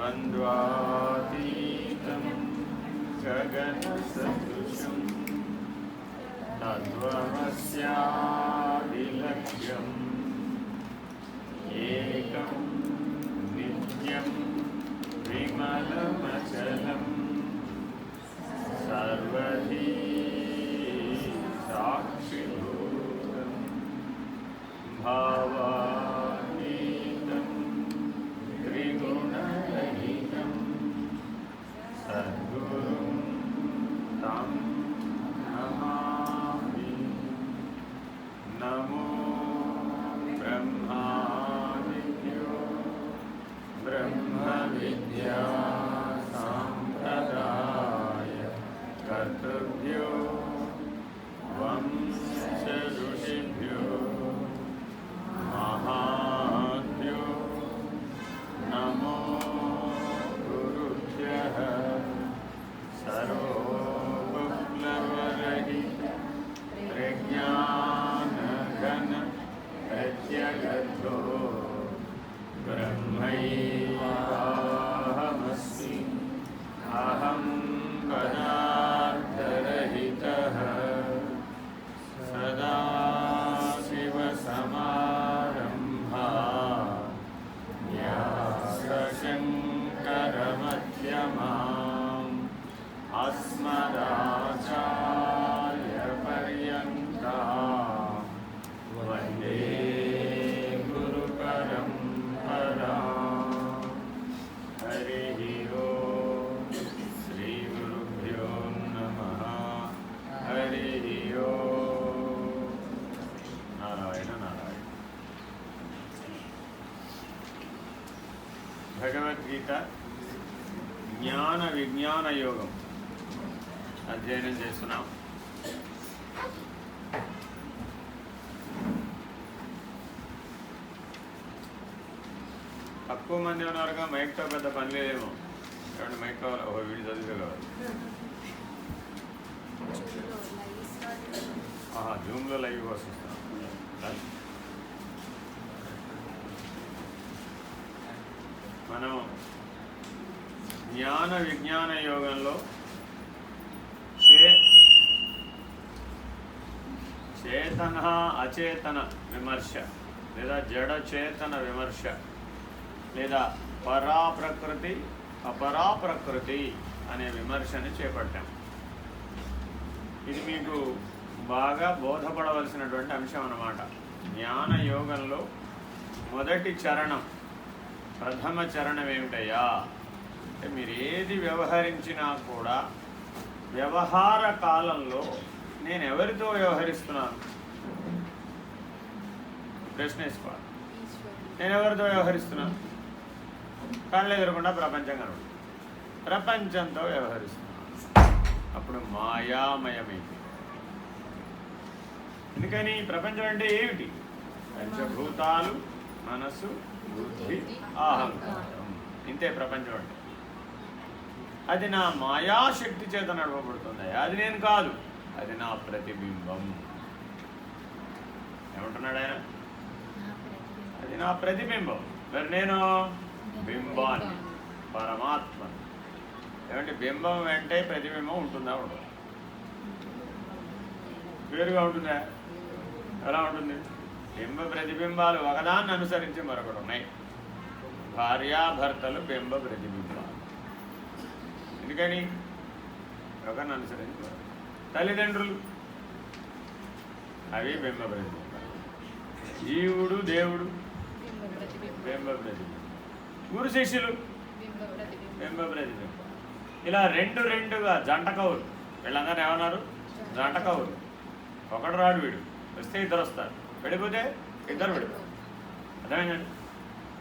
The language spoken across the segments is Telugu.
द्वन्द्वातीतं गगनसदृशं तत्त्वमस्यादिलक्ष्यम् एकं नित्यं विमलमचलं सर्वधी साक्षिभूतं भावातीतं त्रिगुणरहितं सद्गुरुं तं नमामि। नमो ब्रह्मादिभ्यो ब्रह्मविद्या सम्प्रदाय कर्तृभ्यो वंश ऋषिभ्यो महाभ्यो नमो गुरुभ्यः। सर्वोपप्लवरहित प्रज्ञानघन प्रत्यगद्धो ब्रह्मैवाहमस्मि अहं पदार्थरहितः सदाशिवसमारम्भाः व्यासशङ्करमध्यमाम् अस्मदाचार्यपर्यन्ताम् वन्दे गुरुपरम्पराम्। हरिः ओम् श्रीगुरुभ्यो नमः। हरिः ओम्। नारायण नारायण। భగవద్గీత జ్ఞాన విజ్ఞాన యోగం అధ్యయనం చేస్తున్నాం. తక్కువ మంది ఉన్నారుగా, మైక్తో పెద్ద పని లేదేమో. ఏమంటే మైక్ కావాలి, ఒక వీడియో చదివే కావాలి. జూమ్లో లైవ్ వస్తున్నాం. మనం జ్ఞాన విజ్ఞాన యోగంలో చేతన అచేతన విమర్శ లేదా జడ చేతన విమర్శ లేదా పరాప్రకృతి అపరాప్రకృతి అనే విమర్శని చేపట్టాం. ఇది మీకు బాగా బోధపడవలసినటువంటి అంశం అన్నమాట. జ్ఞాన యోగంలో మొదటి చరణం, ప్రథమ చరణం ఏమిటయ్యా అంటే, మీరు ఏది వ్యవహరించినా కూడా వ్యవహార కాలంలో నేను ఎవరితో వ్యవహరిస్తున్నాను ప్రశ్న వేసుకోవాలి. నేను ఎవరితో వ్యవహరిస్తున్నాను? కళ్ళు ఎదురకుండా ప్రపంచం కనబడు, ప్రపంచంతో వ్యవహరిస్తున్నాను. అప్పుడు మాయామయమైంది. ఎందుకని? ప్రపంచం అంటే ఏమిటి? పంచభూతాలు, మనసు, బుద్ధి, అహంకారం. ఇంతే ప్రపంచం అంటే. అది నా మాయాశక్తి చేత నడవబడుతుంది. అది నేను కాదు, అది నా ప్రతిబింబం. ఏమంటున్నాడు ఆయన? అది నా ప్రతిబింబం. మరి నేను బింబాన్ని, పరమాత్మ. ఏమంటే బింబం వెంటే ప్రతిబింబం ఉంటుందా? ఉండదు. వేరుగా ఉంటుందా? ఎలా ఉంటుంది? బింబ ప్రతిబింబాలు ఒకదాన్ని అనుసరించి మరొకటి ఉన్నాయి. భార్యాభర్తలు బింబ ప్రతిబింబాలు. ఎందుకని? ఒకరిని అనుసరించి. తల్లిదండ్రులు అవి బింబ ప్రతిబింబాలు. జీవుడు దేవుడు బింబ ప్రతిబింబం. గురు శిష్యులు బింబ ప్రతిబింబం. ఇలా రెండుగా జంట కవులు. వీళ్ళందరూ ఏమన్నారు? జంట కవులు. ఒకడు రాడు, వీడు వస్తే ఇద్దరు వస్తారు, వెళ్ళిపోతే ఇద్దరు వెళ్ళిపోతారు. అర్థమైందండి?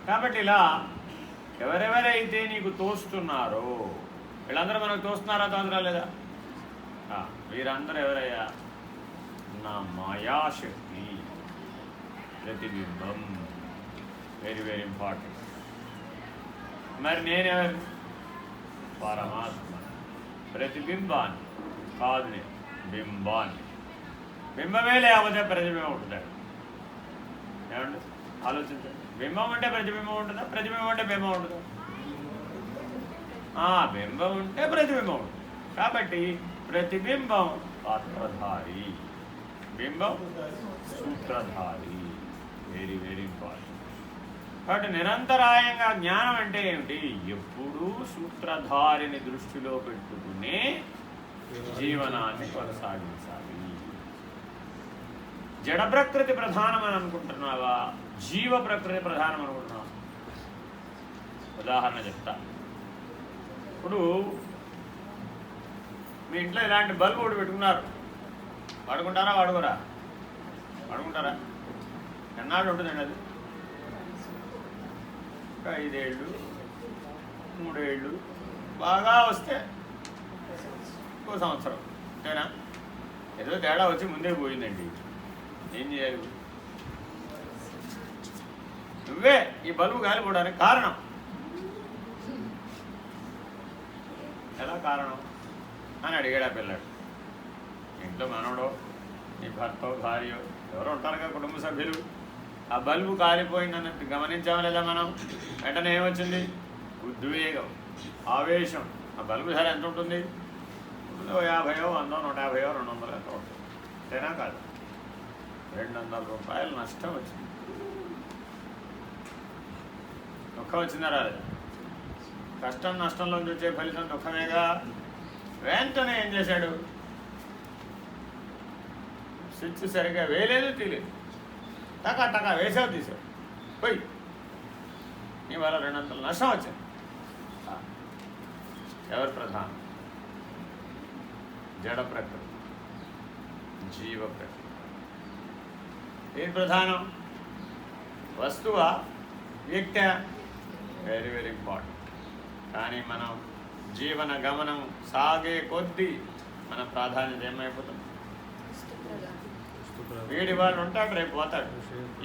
కాబట్టి ఇలా ఎవరెవరైతే నీకు తోస్తున్నారో వీళ్ళందరూ మనకు తోస్తున్నారా, తోదరా లేదా? వీరందరూ ఎవరయ్యా? నా మాయాశక్తి, ప్రతిబింబం. Very very important. మరి నేనెవరు? పరమాత్మ. ప్రతిబింబాన్ని కాదు, నేను బింబాన్ని. బింబమే లేకపోతే ప్రతిబింబం ఉంటుందా? ఏమండి? ఆలోచించండి. బింబం అంటే ప్రతిబింబం ఉంటుందా? ప్రతిబింబం అంటే బింబం ఉంటుందా? ఆ బింబం ఉంటే ప్రతిబింబం ఉంటుంది. కాబట్టి ప్రతిబింబం పాత్రధారి, బింబం సూత్రధారి. Very very important. కాబట్టి నిరంతరాయంగా జ్ఞానం అంటే ఏమిటి? ఎప్పుడూ సూత్రధారిని దృష్టిలో పెట్టుకునే జీవనాన్ని కొనసాగించాలి. జడ ప్రకృతి ప్రధానం అని అనుకుంటున్నావా, జీవ ప్రకృతి ప్రధానం అనుకుంటున్నావా? ఉదాహరణ చెప్తా. ఇప్పుడు మీ ఇంట్లో ఇలాంటి బల్బు ఒకటి పెట్టుకున్నారు, వాడుకుంటారా వాడుకోరా? వాడుకుంటారా? ఎన్నాళ్ళు ఉంటుందండి అది? ఒక 5 ఏళ్ళు 3 ఏళ్ళు, బాగా వస్తే 1 సంవత్సరం. అంతేనా? ఏదో తేడా వచ్చి ముందే పోయిందండి. ఏం చేయాలి? నువ్వే ఈ బల్బు కాలిపోవడానికి కారణం. ఎలా కారణం అని అడిగాడు ఆ పిల్లాడు. ఇంట్లో మనవడో, నీ భర్త భార్య ఎవరో ఉంటారు కదా కుటుంబ సభ్యులు. ఆ బల్బు కాలిపోయిందన్నట్టు గమనించామా లేదా మనం? వెంటనే ఏమొచ్చింది? ఉద్వేగం, ఆవేశం. ఆ బల్బు ధర ఎంత ఉంటుంది? 50, 100, 150, 200 ఎంత ఉంటుంది? అంతేనా కాదు? 200 రూపాయలు నష్టం వచ్చింది. దుఃఖం వచ్చిందా రాలేదు? కష్టం నష్టంలోంచి వచ్చే ఫలితం దుఃఖమేగా. వెంటనే ఏం చేశాడు? స్విచ్ సరిగ్గా వేయలేదు, తీలేదు, టకా టకా వేసావు, తీసావు, పోయి నీ వల్ల 200 నష్టం వచ్చింది. ఎవరు ప్రధానం? జడ ప్రకృతి, జీవ ప్రకృతి. ఏం ప్రధానం? వస్తువా, వ్యక్తి? Very very important. కానీ మనం జీవన గమనం సాగే కొద్దీ మన ప్రాధాన్యత ఏమైపోతుంది? వీడి వాళ్ళు ఉంటాడు, రేపు పోతాడు.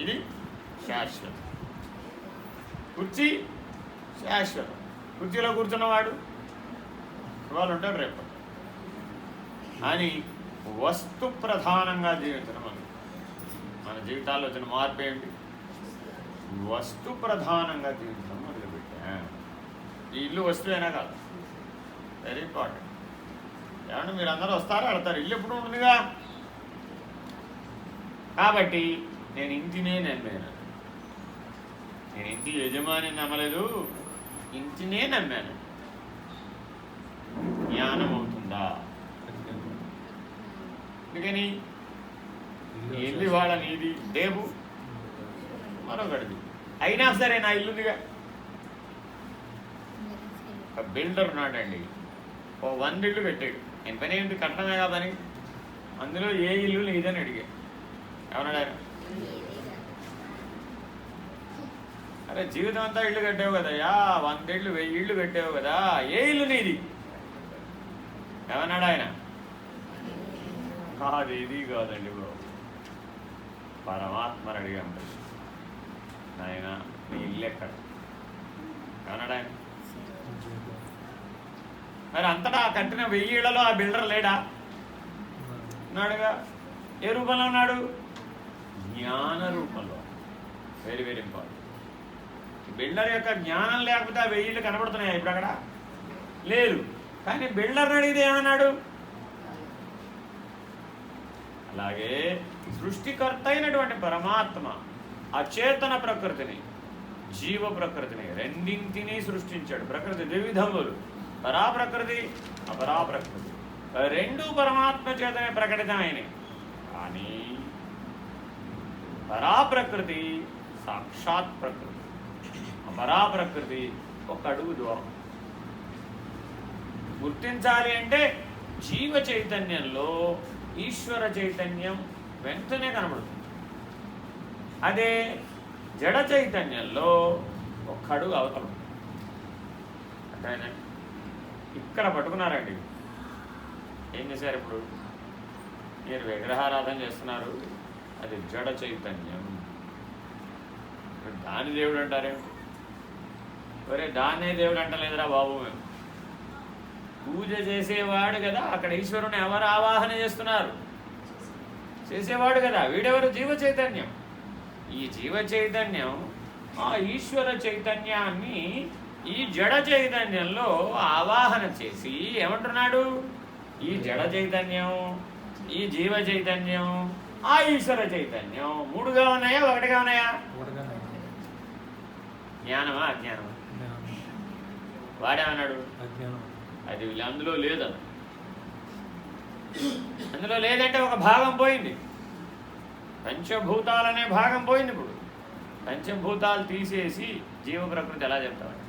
ఇది శాశ్వతం. కుర్చీ శాశ్వతం. కుర్చీలో కూర్చున్నవాడు వాళ్ళు ఉంటాడు, రేపు. అని వస్తు ప్రధానంగా జీవించడం మన జీవితాల్లో వచ్చిన మార్పు ఏంటి? వస్తు ప్రధానంగా జీవించడం మొదలుపెట్టా. ఈ ఇల్లు వస్తువేనా కాదు? Very important. ఏమంటే మీరు అందరూ వస్తారా, వెళ్తారు. ఇల్లు ఎప్పుడు ఉంటుందిగా. కాబట్టి నేను ఇంటినే నమ్మాను. నేను ఇంటి యజమాని నమ్మలేదు, ఇంటినే నమ్మాను. జ్ఞానం అవుతుందా? అందుకని ఇల్లు వాళ్ళ నీది, లేవు మరొకటిది. అయినా సరే నా ఇల్లుందిగా. ఒక బిల్డర్ ఉన్నాడండి, 100 ఇళ్ళు కట్టాడు. నేను పని ఏంటి? కట్టడమేగా పని. అందులో ఏ ఇల్లు నీదని అడిగా. ఏమన్నాడు ఆయన? అరే జీవితం అంతా ఇల్లు కట్టావు కదయ్యా, 100 ఇళ్ళు 1000 ఇళ్ళు కట్టావు కదా, ఏ ఇల్లు నీది? ఏమన్నాడు ఆయన? అది ఇది కాదండి బాబు, పరమాత్మని అడిగాం ప్రశ్న. నాయన నీ ఇల్లు ఎక్కడ? ఏమన్నాడు ఆయన? మరి అంతటా కట్టిన 1000 ఇళ్లలో ఆ బిల్డర్ లేడా? ఉన్నాడుగా. ఏ రూపంలో ఉన్నాడు? జ్ఞాన రూపంలో. Very very important. బిల్డర్ యొక్క జ్ఞానం లేకపోతే ఆ 1000 ఇళ్ళు కనబడుతున్నాయా ఇప్పుడు? అక్కడ లేదు. కానీ బిల్డర్ని అడిగితే ఏమన్నాడు? అలాగే సృష్టికర్త అయినటువంటి పరమాత్మ అచేతన ప్రకృతిని, జీవ ప్రకృతిని రెండింటినీ సృష్టించాడు. ప్రకృతి ద్విధములు, పరాప్రకృతి, అపరాప్రకృతి. రెండు పరమాత్మ చేతనే ప్రకటితమైనవి. కానీ పరాప్రకృతి సాక్షాత్ ప్రకృతి, అపరాప్రకృతి ఒక అడుగు దూరం. గుర్తించాలి అంటే జీవ చైతన్యంలో ఈశ్వర చైతన్యం వెంటనే కనబడుతుంది. అదే జడ చైతన్యంలో ఒక్క అడుగు అవతలం. అంటే ఇక్కడ పట్టుకున్నారండి. ఏం చేశారు? ఇప్పుడు మీరు విగ్రహారాధన చేస్తున్నారు, అది జడ చైతన్యం. దాని దేవుడు అంటారేమిటి? ఒరే దాన్నే దేవుడు అంటలేదురా బాబు. మేము పూజ చేసేవాడు కదా, అక్కడ ఈశ్వరుని ఎవరు ఆవాహన చేస్తున్నారు? చేసేవాడు కదా. వీడెవరు? జీవ చైతన్యం. ఈ జీవ చైతన్యం ఆ ఈశ్వర చైతన్యాన్ని ఈ జడ చైతన్యంలో ఆవాహన చేసి ఏమంటున్నాడు, ఈ జడ చైతన్యం, ఈ జీవ చైతన్యం, ఆ ఈశ్వర చైతన్యం మూడుగా ఉన్నాయా ఒకటిగా ఉన్నాయా? జ్ఞానమా అజ్ఞానమా? వాడేమన్నాడు అది అందులో లేదన్న. అందులో లేదంటే ఒక భాగం పోయింది, పంచభూతాలనే భాగం పోయింది. ఇప్పుడు పంచభూతాలు తీసేసి జీవ ప్రకృతి ఎలా చెప్తామండి?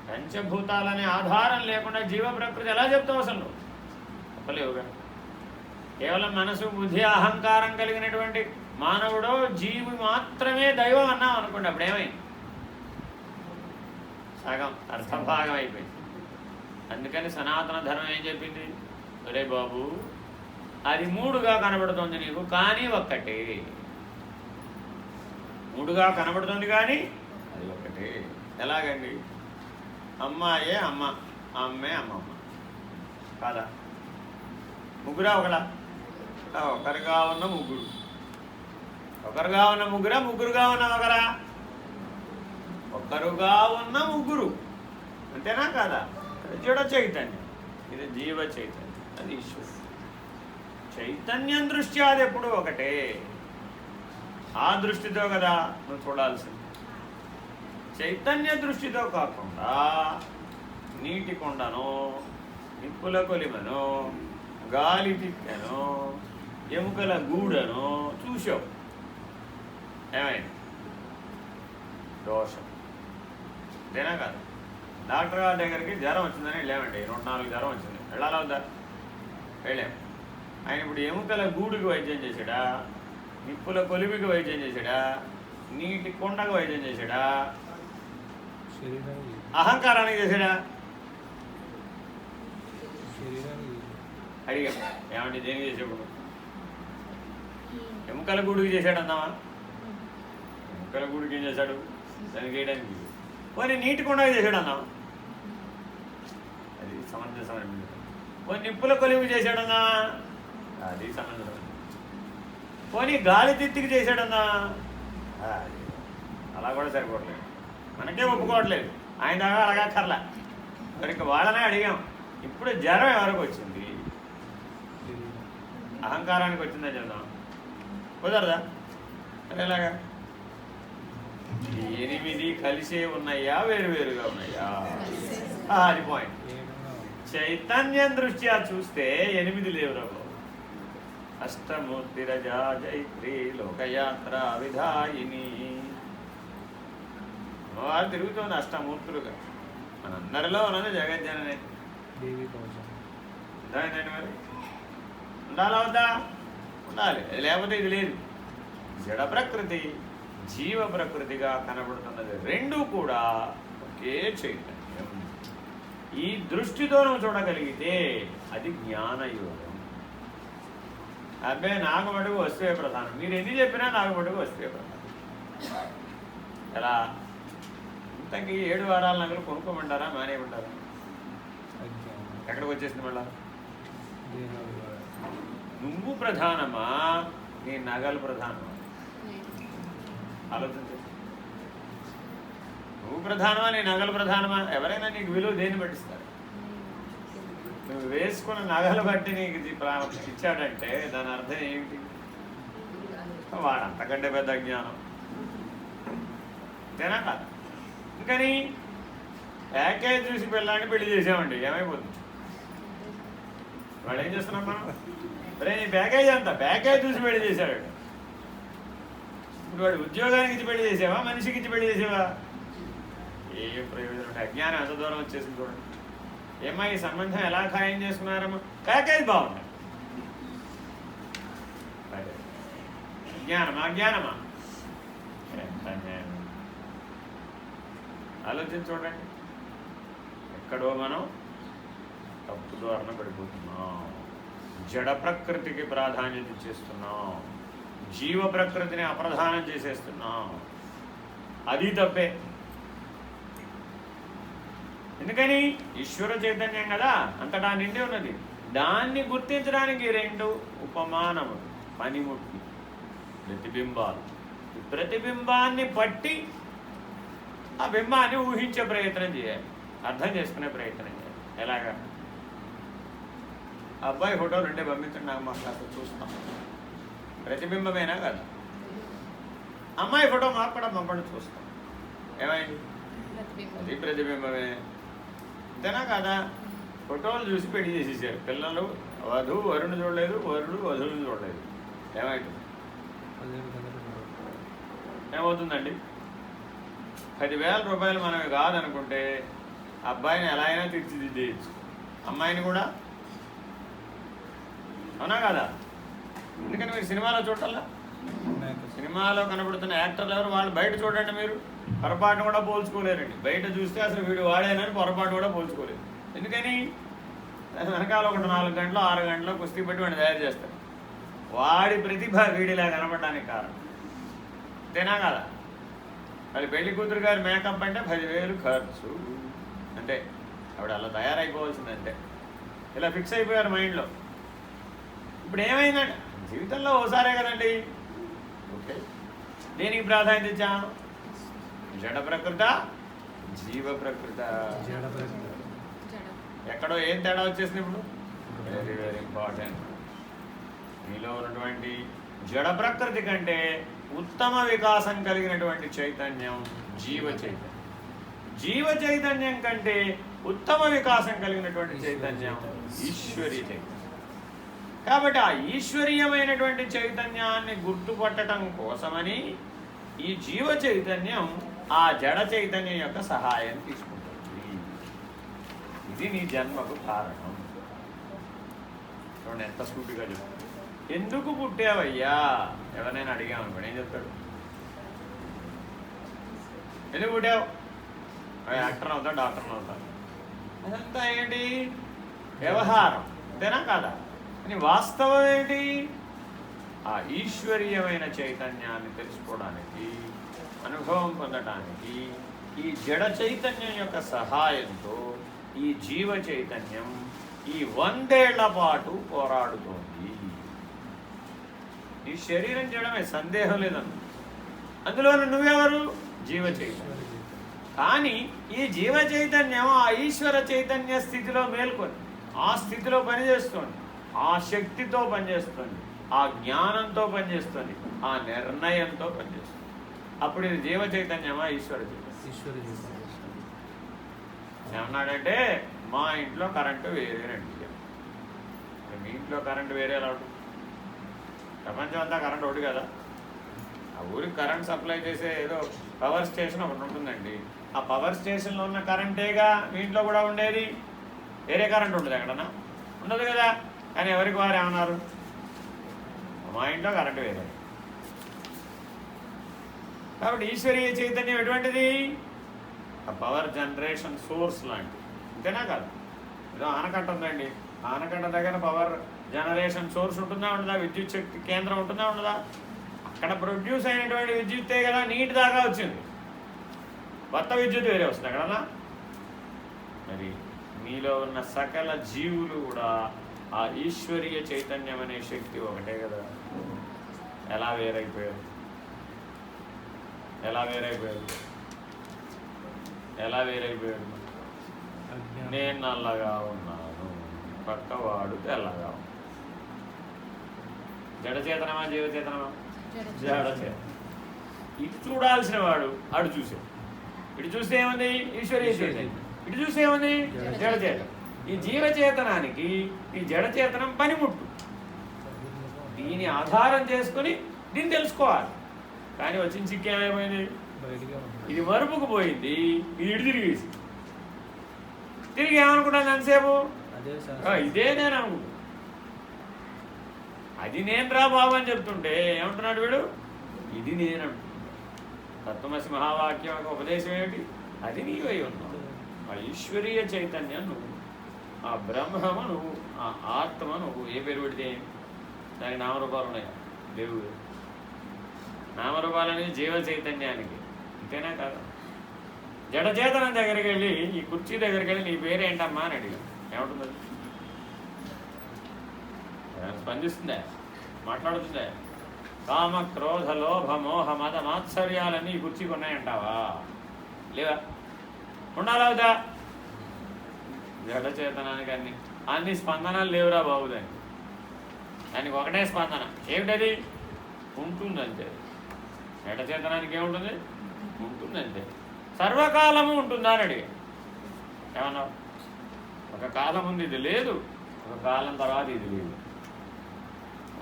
పంచభూతాలనే ఆధారం లేకుండా జీవ ప్రకృతి ఎలా చెప్తావు అసలు? చెప్పలేవుగా. కేవలం మనసు బుద్ధి అహంకారం కలిగినటువంటి మానవుడు జీవి మాత్రమే దైవం అన్నాం అనుకోండి, అప్పుడేమైంది? సగం అర్థభాగం అయిపోయింది. అందుకని సనాతన ధర్మం ఏం చెప్పింది, ఒరే బాబు అది మూడుగా కనబడుతుంది నీకు, కానీ ఒక్కటే. మూడుగా కనబడుతుంది కానీ అది ఒక్కటే. ఎలాగండి? అమ్మాయే అమ్మ, అమ్మే అమ్మమ్మ కాదా? ముగ్గురా ఒకలా? ఒకరుగా ఉన్న ముగ్గురు, ఒకరుగా ఉన్న ముగ్గురా, ముగ్గురుగా ఉన్న ఒకరా? ఒకరుగా ఉన్న ముగ్గురు, అంతేనా కాదా? జడ చైతన్యం, ఇది జీవ చైతన్యం, అది ఈశ్వరు చైతన్యం. దృష్ట్యా అది ఎప్పుడు ఒకటే. ఆ దృష్టితో కదా నువ్వు చూడాల్సింది. చైతన్య దృష్టితో కాకుండా నీటి కొండను, నిప్పుల కొలిమను, గాలి తిక్కను, ఎముకల గూడను చూసావు, ఏమైంది? దోషం, అంతేనా కాదు? డాక్టర్ గారి దగ్గరికి జ్వరం వచ్చిందని వెళ్ళామండి, 104 జ్వరం వచ్చింది, వెళ్ళాలా వద్దా? వెళ్ళాం. ఆయన ఇప్పుడు ఎముకల గూడుకి వైద్యం చేశాడా, నిప్పుల కొలిమికి వైద్యం చేశాడా, నీటి కొండకు వైద్యం చేశాడా, అహంకారానికి చేశాడా? అడిగా ఏమండి దేనికి చేసేప్పుడు? ఎముకల గూడికి చేశాడు అన్నావా? ఎముకల గూడికి ఏం చేశాడు? దానికి చేయడానికి. పోనీ నీటి కొండకి చేశాడు అన్నావా? అది సమంజసం. పోనీ నిప్పుల కొలిమికి చేశాడన్నా? అది సమంజసం. పోనీ గాలి తిత్తికి చేశాడన్నా? అలా కూడా సరిపోవట్లేదు, మనకే ఒప్పుకోవట్లేదు. ఆయన దాకా అలాగా కర్లా. మరి ఇంక వాళ్ళనే అడిగాం, ఇప్పుడు జ్వరం ఎవరికి వచ్చింది? అహంకారానికి వచ్చిందని చెప్దాం, కుదరదా? మరి ఎలాగా? 8 కలిసే ఉన్నాయా వేరువేరుగా ఉన్నాయా? అది పాయింట్. చైతన్యం దృష్ట్యా చూస్తే 8 లేవురా బాబు. అష్టమూర్తిరజా జైత్రి లోకయాత్ర విధాయిని. అమ్మవారు తిరుగుతోంది అష్టమూర్తులుగా. మనందరిలో ఉన్నది జగజ్జననే. అర్థమైందండి? మరి ఉండాలా వద్దా? ఉండాలి, లేకపోతే ఇది లేదు. జడ ప్రకృతి జీవ ప్రకృతిగా కనబడుతున్నది, రెండూ కూడా ఒకే చైతన్యం. ఈ దృష్టితో నువ్వు చూడగలిగితే అది జ్ఞానయోగం. అబ్బాయి నాకు మటుకు వస్తువే ప్రధానం, మీరు ఎన్ని చెప్పినా నాకు మటుకు వస్తువే ప్రధానం. ఎలా? ఇంతకీ 7 వారాల నగలు కొనుక్కోమంటారా మానేయమంటారా? ఎక్కడికి వచ్చేసింది మళ్ళా? నువ్వు ప్రధానమా నీ నగలు ప్రధానమా? ఆలోచించు. నువ్వు ప్రధానమా నీ నగలు ప్రధానమా? ఎవరైనా నీకు విలువ దేన్ని పట్టిస్తారు? నువ్వు వేసుకున్న నగలు బట్టి నీకు ఇచ్చాడంటే దాని అర్థం ఏమిటి? వాడు అంతకంటే పెద్ద జ్ఞానం, అంతేనా కాదు? ఇంకని ప్యాకేజ్ చూసి పిల్లాన్ని పెళ్లి చేసామండి, ఏమైపోతుంది? వాడు ఏం చేస్తున్నాం మనం? అరే నీ ప్యాకేజ్ అంతా, ప్యాకేజ్ చూసి పెళ్లి చేశాడు. ఇప్పుడు వాడు ఉద్యోగానికి ఇచ్చి పెళ్లి చేసావా, మనిషికి ఇచ్చి పెళ్లి చేసావా? ఏం ప్రయోజనం ఉంటే అజ్ఞానం ఎంత దూరం వచ్చేసింది చూడండి. ఏమా ఈ సంబంధం ఎలా ఖాయం చేసుకున్నారమ్మా? ప్యాకేజ్ బాగుంది. అజ్ఞానమా అజ్ఞానమా? ఆలోచించి చూడండి, ఎక్కడో మనం తప్పు ధోరణ పడిపోతున్నాం. జడ ప్రకృతికి ప్రాధాన్యత ఇచ్చేస్తున్నాం, జీవ ప్రకృతిని అప్రధానం చేసేస్తున్నాం. అది తప్పే. ఎందుకని? ఈశ్వర చైతన్యం కదా, అంతటా నిండి ఉన్నది. దాన్ని గుర్తించడానికి 2 ఉపమానములు, పనిముట్లు, ప్రతిబింబాలు. ప్రతిబింబాన్ని పట్టి ఆ బింబాన్ని ఊహించే ప్రయత్నం చేయాలి, అర్థం చేసుకునే ప్రయత్నం చేయాలి. ఎలాగా? అబ్బాయి ఫోటోలు ఉంటే పంపించండి నాకు, మాకు అసలు చూస్తాం. ప్రతిబింబమేనా కదా? అమ్మాయి ఫోటో మాకు కూడా పంపండి, చూస్తాం. ఏమైంది? అది ప్రతిబింబమే, అంతేనా కదా? ఫోటోలు చూసి పెళ్లి చేసేసారు. పిల్లలు వధువు వరుణ్ణి చూడలేదు, వరుడు వధువుని చూడలేదు. ఏమవుతుంది? ఏమవుతుందండి? 10,000 రూపాయలు మనవి కాదనుకుంటే అబ్బాయిని ఎలా అయినా తీర్చిదిద్దేయచ్చు, అమ్మాయిని కూడా. అవునా కదా? ఎందుకని మీరు సినిమాలో చూడాలా? సినిమాలో కనబడుతున్న యాక్టర్లు ఎవరు? వాళ్ళు బయట చూడండి, మీరు పొరపాటు కూడా పోల్చుకోలేరండి. బయట చూస్తే అసలు వీడు వాడేనని పొరపాటు కూడా పోల్చుకోలేరు. ఎందుకని? వెనకాల ఒక 4 గంటలు 6 గంటలు కుస్తీ పెట్టి వాడిని తయారు చేస్తారు. వాడి ప్రతిభ వీడిలా కనబడడానికి కారణం, అంతేనా కదా? మళ్ళీ పెళ్లి కూతురు గారి మేకప్ అంటే 10,000 ఖర్చు, అంటే ఆవిడ అలా తయారైపోవాల్సిందంటే. ఇలా ఫిక్స్ అయిపోయారు మైండ్లో. ఇప్పుడు ఏమైందండి? జీవితంలో ఓసారే కదండి. ఓకే, దేనికి ప్రాధాన్యత ఇచ్చాం? జడ ప్రకృత, జీవ ప్రకృత. ఎక్కడో ఏం తేడా వచ్చేసింది ఇప్పుడు? Very very important. మీలో ఉన్నటువంటి జడ ప్రకృతి కంటే ఉత్తమ వికాసం కలిగినటువంటి చైతన్యం జీవ చైతన్యం. జీవ చైతన్యం కంటే ఉత్తమ వికాసం కలిగినటువంటి చైతన్యం ఈశ్వరీయ చైతన్యం. కాబట్టి ఆ ఈశ్వరీయమైనటువంటి చైతన్యాన్ని గుర్తుపట్టడం కోసమని ఈ జీవ చైతన్యం ఆ జడ చైతన్యం యొక్క సహాయం తీసుకుంటుంది. ఇది నీ జన్మకు కారణం. చూడండి ఎంత సూటిగా చెప్తాడు. ఎందుకు పుట్టావయ్యా ఎవరైనా అడిగామనుకోండి ఏం చెప్తాడు? ఎందుకు పుట్టావు? యాక్టర్ అవుతా, డాక్టర్ అవుతా. అదంతా ఏంటి? వ్యవహారం, అంతేనా కాదా? అని వాస్తవం ఏంటి? ఆ ఈశ్వరీయమైన చైతన్యాన్ని తెలుసుకోవడానికి, అనుభవం పొందడానికి ఈ జడ చైతన్యం యొక్క సహాయంతో ఈ జీవ చైతన్యం ఈ 100 ఏళ్ల పాటు పోరాడుతోంది. ఈ శరీరం చేయడమే, సందేహం లేదన్న. అందులో నువ్వెవరు? జీవ చైతన్యం. కానీ ఈ జీవ చైతన్యం ఆ ఈశ్వర చైతన్య స్థితిలో మేల్కొని ఆ స్థితిలో పనిచేస్తుంది, ఆ శక్తితో పనిచేస్తుంది, ఆ జ్ఞానంతో పనిచేస్తుంది, ఆ నిర్ణయంతో పనిచేస్తుంది. అప్పుడు ఇది జీవ చైతన్యమా ఈశ్వర చైతన్యం? ఏమన్నాడంటే మా ఇంట్లో కరెంటు వేరేనండి. మీ ఇంట్లో కరెంటు వేరే ఎలా ఉంటుంది? ప్రపంచం అంతా కరెంట్ ఒకటి కదా. ఆ ఊరికి కరెంట్ సప్లై చేసే ఏదో పవర్ స్టేషన్ ఒకటి ఉంటుందండి. ఆ పవర్ స్టేషన్లో ఉన్న కరెంటేగా మీ ఇంట్లో కూడా ఉండేది. వేరే కరెంట్ ఉండదు ఎక్కడన్నా? ఉండదు కదా. కానీ ఎవరికి వారు ఏమన్నారు? మా ఇంట్లో కరెంటు వేరే. కాబట్టి ఈశ్వరీయ చైతన్యం ఎటువంటిది? ఆ పవర్ జనరేషన్ సోర్స్ లాంటిది, అంతేనా కాదు? ఏదో ఆనకట్ట ఉందండి, ఆనకట్ట దగ్గర పవర్ జనరేషన్ సోర్స్ ఉంటుందా ఉండదా? విద్యుత్ శక్తి కేంద్రం ఉంటుందా ఉండదా? అక్కడ ప్రొడ్యూస్ అయినటువంటి విద్యుత్తే కదా నీటి దాకా వచ్చింది. కొత్త విద్యుత్ వేరే వస్తుంది అక్కడన్నా. మరి మీలో ఉన్న సకల జీవులు కూడా ఆ ఈశ్వరీయ చైతన్యం అనే శక్తి ఒకటే కదా. ఎలా వేరైపోయారు? ఎలా వేరైపోయారు? ఎలా వేరైపోయాడు? నేను నల్లగా ఉన్నాను, పక్కవాడు తెల్లగా ఉన్నాడు. జడచేతనమా జీవచేతనమా? జడచేతనం. ఇటు చూడాల్సిన వాడు అటు చూసాడు. ఇటు చూస్తే ఏముంది? ఈశ్వరీయ చైతన్యం. ఇటు చూస్తే ఏముంది? జడచేతనం. ఈ జీవచేతనానికి ఈ జడచేతనం పనిముట్టు. దీని ఆధారం చేసుకుని దీన్ని తెలుసుకోవాలి. కానీ వచ్చిన చిక్కు ఏమైపోయింది? ఇది మరుపుకు పోయింది, ఇది ఇటు తిరిగేసి. తిరిగి ఏమనుకుంటాను ఎంతసేపు? ఇదే నేను అనుకుంటా. అది నేను రా బాబు అని చెప్తుంటే ఏమంటున్నాడు వీడు? ఇది నేను అంటున్నాడు. తత్వమసి మహావాక్యం యొక్క ఉపదేశం ఏమిటి? అది నీవై ఉన్నావు. ఆ ఈశ్వరీయ చైతన్యం నువ్వు, ఆ బ్రహ్మము నువ్వు, ఆ ఆత్మ నువ్వు. ఏ పేరు పెడితే దానికి నామరూపాలు ఉన్నాయా? లేవు. నామరూపాలని జీవ చైతన్యానికి, అంతేనా కాదు? జడచేతనం దగ్గరికి వెళ్ళి, ఈ కుర్చీ దగ్గరికి వెళ్ళి నీ పేరేంటమ్మా అని అడిగాను. ఏమంటుంది? స్పందిస్తుందా? మాట్లాడుతుందా? కామ క్రోధ లోభ మోహ మద మాత్సర్యాలన్నీ ఈ కుర్చీకి ఉన్నాయంటావా? లేవా? ఉండాలవుదా? జడ చేతనానికి అన్ని స్పందనలు లేవురా బాబు. దానికి ఒకటే స్పందన, ఏమిటది? ఉంటుందంతే. జడ చేతనానికి ఏముంటుంది? ఉంటుందంతే. సర్వకాలము ఉంటుందా అని అడిగా. ఏమన్నావు? ఒక కాలం ఉంది ఇది లేదు, ఒక కాలం తర్వాత ఇది లేదు.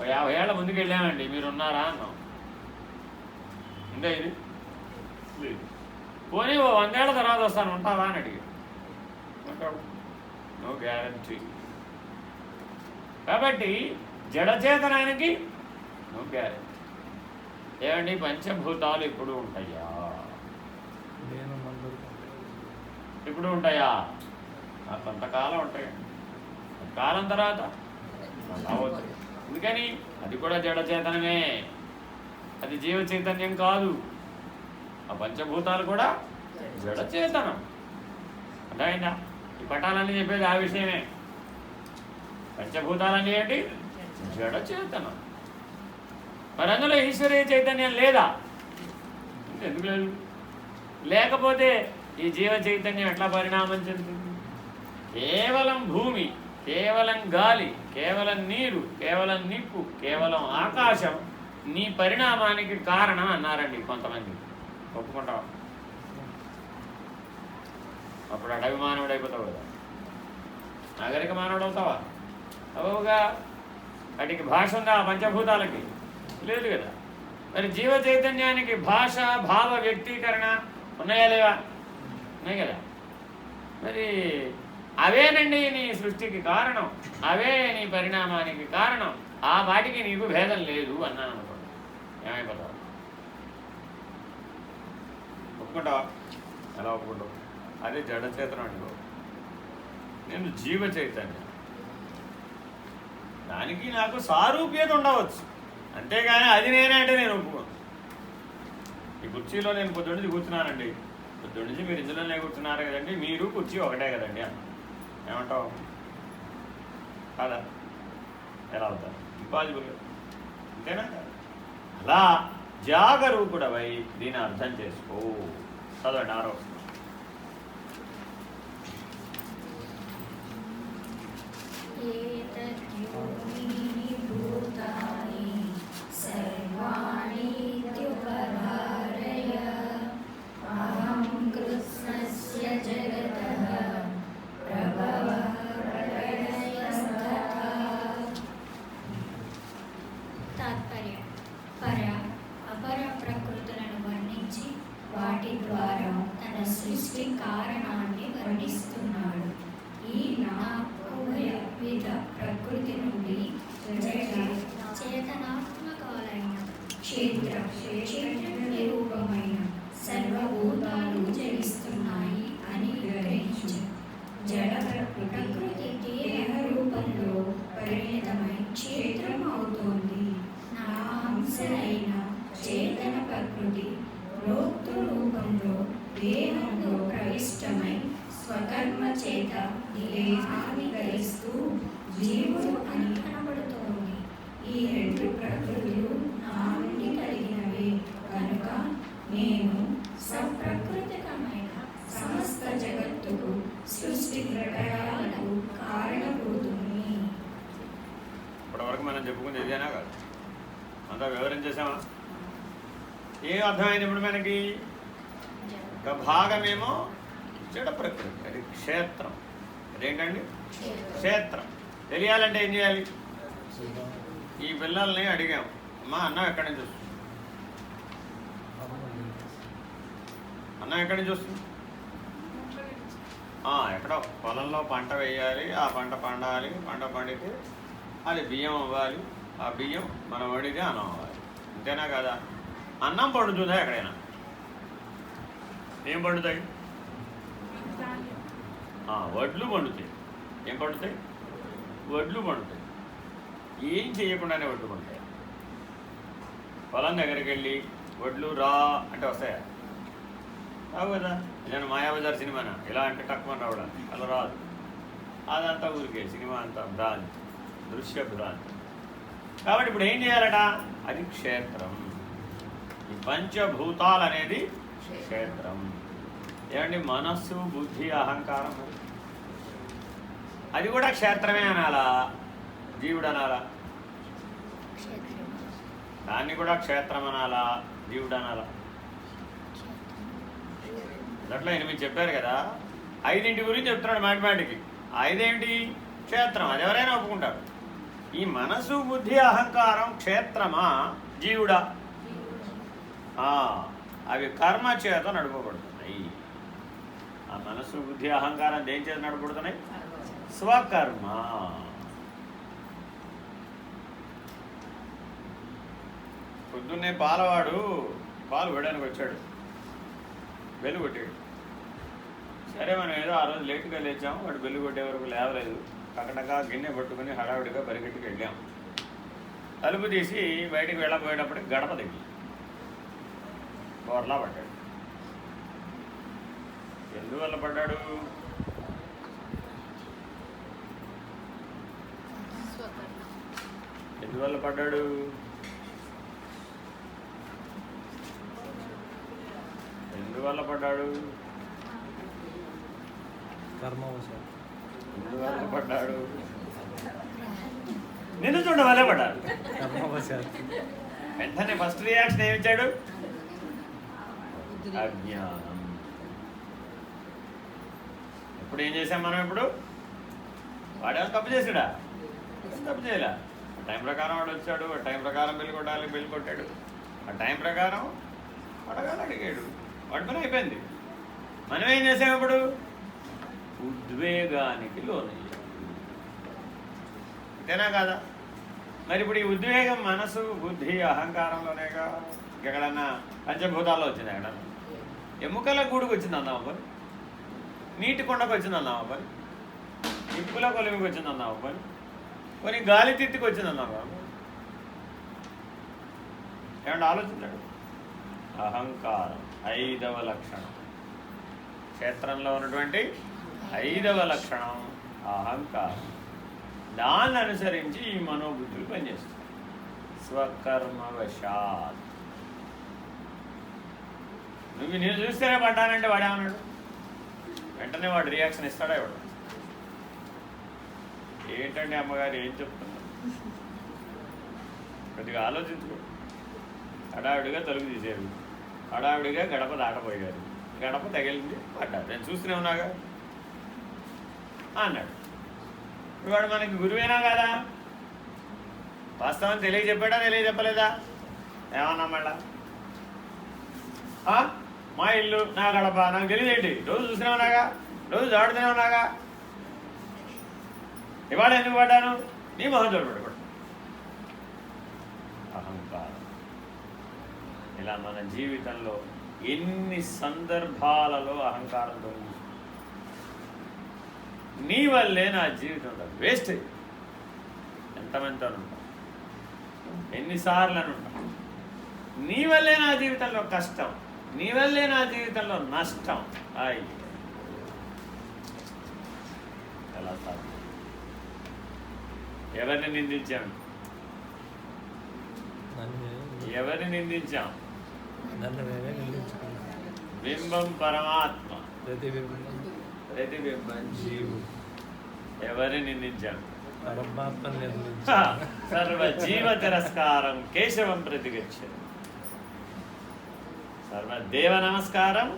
50 ఏళ్ళ ముందుకు వెళ్ళామండి, మీరున్నారా అన్నాం. ఉందే ఇది లేదు. పోనీ 100 ఏళ్ళ తర్వాత వస్తాను, ఉంటావా అని అడిగాడు. ఉంటాడు, నో గ్యారంటీ. కాబట్టి జడచేతనానికి నో గ్యారంటీ. ఏమండి పంచభూతాలు ఇప్పుడు ఉంటాయా? ఇప్పుడు ఉంటాయా? కొంతకాలం ఉంటాయి, కాలం తర్వాత అవుతుంది. ఎందుకని? అది కూడా జడచేతనమే, అది జీవ చైతన్యం కాదు. ఆ పంచభూతాలు కూడా జడచేతనం. అర్థమైందా? ఈ పటాలన్నీ చెప్పేది ఆ విషయమే. పంచభూతాలన్నీ ఏంటి? జడచేతనం. మరి అందులో ఈశ్వరీయ చైతన్యం లేదా? ఎందుకు లేదు? లేకపోతే ఈ జీవ చైతన్యం ఎట్లా పరిణామం చెందుతుంది? కేవలం భూమి, కేవలం గాలి, కేవలం నీరు, కేవలం నిప్పు, కేవలం ఆకాశం నీ పరిణామానికి కారణం అన్నారండి కొంతమంది. ఒప్పుకుంటావా? అప్పుడు అడవి మానవుడు అయిపోతావు కదా, నాగరిక మానవుడు అవుతావా? అవుగా. వాటికి భాష ఉందా? పంచభూతాలకి లేదు కదా. మరి జీవ చైతన్యానికి భాష, భావ, వ్యక్తీకరణ ఉన్నాయా లేవా? ఉన్నాయి కదా. మరి అవేనండి నీ సృష్టికి కారణం, అవే నీ పరిణామానికి కారణం. ఆ వాటికి నీకు భేదం లేదు అన్నాను అనుకోండి, ఏమైపోతావు? ఒప్పుకుంటావా? ఎలా ఒప్పుకుంటావు? అదే జడచేతనం అనుకో. నేను జీవ చైతన్యం, దానికి నాకు సారూప్యత ఉండవచ్చు, అంతేగాని అది నేనే అంటే నేను ఒప్పుకోను. ఈ కుర్చీలో నేను పొద్దున్నుంచి కూర్చున్నానండి, పొద్దున్నుంచి మీరు ఇందులోనే కూర్చున్నారు కదండి, మీరు కుర్చీ ఒకటే కదండి అన్న. ఏమంటావు? కాదా? ఎలా అవుతారు? ఇంపాసిబుల్. అంతేనా? అలా జాగరూకుడవై దీన్ని అర్థం చేసుకో. చదవండి 6వ. వాటి ద్వారా తన సృష్టి కారణాన్ని వర్ణిస్తున్నాడు. ఈ విధ ప్రకృతి నుండి చేతనాత్మకాలైన క్షేత్ర రూపమైన సర్వభూతాలు జనిస్తున్నాయి అని వివరించు. జడ ప్రకృతి దేహ రూపంలో పరిణితమై క్షేత్రం అవుతోంది. నా అంశ అయిన చేతన ప్రకృతి రోక్తు రూపంలో దేహంలో ప్రవిష్టమై స్వకర్మ చేత దేహాన్ని ధరిస్తూ జీవుడు అని కనబడుతోంది. ఈ 2 ప్రకృతులు నా నుండి కలిగినవే కనుక నేను సప్రకృతికమైన సమస్త జగత్తుకు సృష్టి ప్రళయాలకు కారణభూతుని. ఇప్పటివరకు మనం చెప్పుకుంది ఇదేనా కాదు? అంతా వివరించేసామా? ఏం అర్థమైంది ఇప్పుడు మనకి? ఒక భాగమేమో జడ ప్రకృతి, అది క్షేత్రం. అదేంటండి? క్షేత్రం. తెలియాలంటే ఏం చేయాలి? ఈ పిల్లల్ని అడిగాం, అమ్మా అన్నం ఎక్కడి నుంచి వస్తుంది? అన్నం ఎక్కడి నుంచి వస్తుంది? ఎక్కడో పొలంలో పంట వేయాలి, ఆ పంట పండాలి, పంట పండితే అది బియ్యం అవ్వాలి, ఆ బియ్యం మనం వండితే అన్నం అవ్వాలి. అంతేనా కదా? అన్నం పండుతుందా ఎక్కడైనా? ఏం పండుతాయి? వడ్లు పండుతాయి. ఏం పండుతాయి? వడ్లు పండుతాయి. ఏం చేయకుండానే వడ్లు పండుతాయి. పొలం దగ్గరికి వెళ్ళి వడ్లు రా అంటే వస్తాయా? రావు కదా. నేను మాయాబజార్ సినిమానా ఇలా అంటే తక్కువ రావడానికి అలా రాదు. అదంతా ఊరికే సినిమా అంతా భ్రాంతి, దృశ్య భ్రాంతి. కాబట్టి ఇప్పుడు ఏం చేయాలట? అది క్షేత్రం. ఈ పంచభూతాలు అనేది క్షేత్రం. ఏమండి మనస్సు బుద్ధి అహంకారం అది కూడా క్షేత్రమే అనాలా జీవుడు అనాలా? దాన్ని కూడా క్షేత్రం అనాలా జీవుడు అనాలా? అట్లా 8 చెప్పారు కదా, 5 గురించి చెప్తున్నాడు మాటిమాటికి. 5 ఏమిటి? క్షేత్రం. అది ఎవరైనా ఒప్పుకుంటారు. ఈ మనసు బుద్ధి అహంకారం క్షేత్రమా జీవుడా? అవి కర్మ చేత నడుపబడుతున్నాయి. ఆ మనసు బుద్ధి అహంకారం దేని చేత నడుపబడుతున్నాయి? స్వకర్మ. పొద్దున్నే పాలవాడు పాలు వేయడానికి వచ్చాడు, బెల్లు కొట్టాడు. సరే మనం ఏదో ఆ రోజు లేటుగా లేచాము, వాడు బెల్లు కొట్టే వరకు లేవలేదు. టకటకా గిన్నె పట్టుకుని హడావుడిగా పరిగెట్టుకు వెళ్ళాం. తలుపు తీసి బయటికి వెళ్ళబోయేటప్పటికి గడప తగ్గి బోర్లా పడ్డాడు. ఎందువల్ల పడ్డాడు? ఎందువల్ల పడ్డాడు? ఎందువల్ల పడ్డాడు? ఎందువల్ల పడ్డాడు? నిన్ను చూడడం వల్లే పడ్డాడు. వెంటనే ఫస్ట్ రియాక్షన్ ఏమిచ్చాడు? అజ్ఞానం. ఇప్పుడు ఏం చేసాం మనం? ఇప్పుడు వాడేమో తప్పు చేసాడా? తప్పు చేయలే. ఆ టైం ప్రకారం వాడు వచ్చాడు, ఆ టైం ప్రకారం బెల్లు కొట్టాలి, బెల్లు కొట్టాడు. ఆ టైం ప్రకారం అడగాలి, అడిగాడు. వాడి పని అయిపోయింది. మనం ఏం చేసాం? ఇప్పుడు ఉద్వేగానికి లోనయ్యాం. అంతేనా కాదా? మరి ఇప్పుడు ఈ ఉద్వేగం మనసు బుద్ధి అహంకారంలోనేగా. ఎక్కడన్నా పంచభూతాల్లో వచ్చింది, ఎక్కడన్నా ఎముకల గూడుకు వచ్చింది అందామా పని, నీటి కొండకు వచ్చింది అందామా పని, నిప్పుల కొలిమికి వచ్చింది అందామా పని, కొన్ని గాలి తిత్తికి వచ్చింది అందామా? ఏమంటే ఆలోచించాడు. అహంకారం 5వ లక్షణం. క్షేత్రంలో ఉన్నటువంటి 5వ లక్షణం అహంకారం. దాన్ని అనుసరించి ఈ మనోబుద్ధులు పనిచేస్తాయి. స్వకర్మవశాత్. నువ్వు నేను చూస్తేనే పడ్డానంటే వాడేమన్నాడు? వెంటనే వాడు రియాక్షన్ ఇస్తాడా? ఇవాడు ఏంటంటే అమ్మగారు ఏం చెప్తున్నారు? కొద్దిగా ఆలోచించుకో. హడావిడిగా తలుపు తీసేరు, హడావిడిగా గడప దాటపోయారు, గడప తగిలింది, పడ్డారు. నేను చూస్తూనే ఉన్నాగా అన్నాడు. వాడు మనకి గురువేనా కాదా? వాస్తవం తెలియజెప్పాడా తెలియజెప్పలేదా? ఏమన్నా మళ్ళా మా ఇల్లు నా గడప నాకు తెలియదేంటి? రోజు చూసినా ఉన్నాగా, రోజు దాడుతూనే ఉన్నాగా. ఇవాళ ఎందుకు పడ్డాను? నీ మొహం చూడబడి అహంకారం. ఇలా మన జీవితంలో ఎన్ని సందర్భాలలో అహంకారంతో నీ వల్లే నా జీవితం ఉంటుంది, వేస్ట్. ఎంతమంది ఉంటాం, ఎన్నిసార్లు అని ఉంటాం. నీ వల్లే నా జీవితంలో కష్టం, నీ వల్లే నా జీవితంలో నష్టం. అయ్యి ఎలా సాధ్యం? ఎవరిని నిందించాం? ఎవరిని నిందించాం? బింబం పరమాత్మ, ప్రతిబింబం జీవు. ఎవరిని నిందించాం? సర్వజీవ తిరస్కారం కేశవం ప్రతిగచ్చతి. సర్వదేవ నమస్కారం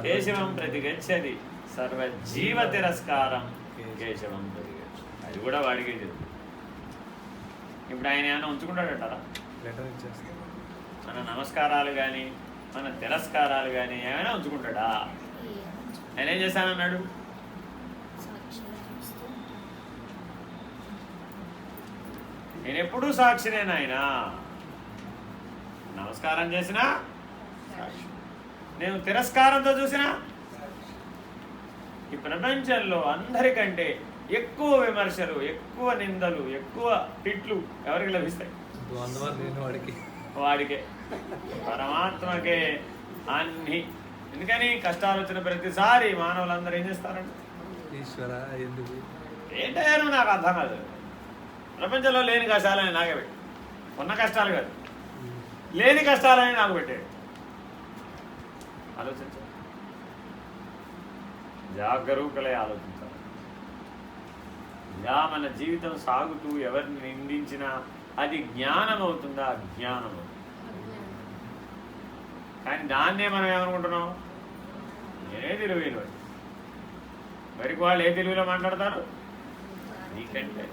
కేశవం ప్రతిగచ్చతి. సర్వజీవ తిరస్కారం కేశవం ప్రతిగచ్చతి. అది కూడా వాడికే చెప్తుంది. ఇప్పుడు ఆయన ఏమైనా ఉంచుకుంటాడంటారా? మన నమస్కారాలు కానీ మన తిరస్కారాలు కానీ ఏమైనా ఉంచుకుంటాడా? ఆయన ఏం చేశానన్నాడు? నేను ఎప్పుడూ సాక్షినే నాయనా. నమస్కారం చేసినా సాక్షి, నేను తిరస్కారంతో చూసినా. ఈ ప్రపంచంలో అందరికంటే ఎక్కువ విమర్శలు, ఎక్కువ నిందలు, ఎక్కువ తిట్లు ఎవరికి లభిస్తాయి? వాడికే, పరమాత్మకే అన్ని. ఎందుకని? కష్టాలు వచ్చిన ప్రతిసారి మానవులందరూ ఏం చేస్తారంటే ఏంటయ్యాను నాకు అర్థం కాదు. ప్రపంచంలో లేని కష్టాలని నాకే పెట్టి, ఉన్న కష్టాలు కాదు లేని కష్టాలని నాకు పెట్టాడు. ఆలోచించ. జాగరూకలై ఆలోచించాలి. ఇలా మన జీవితం సాగుతూ ఎవరిని నిందించినా అది జ్ఞానం అవుతుందా? అజ్ఞానం అవుతుంది. కానీ దాన్నే మనం ఏమనుకుంటున్నాం, నేనే తెలివైన మరికి వాళ్ళు ఏ తెలుగులో మాట్లాడతారు, నీకంటే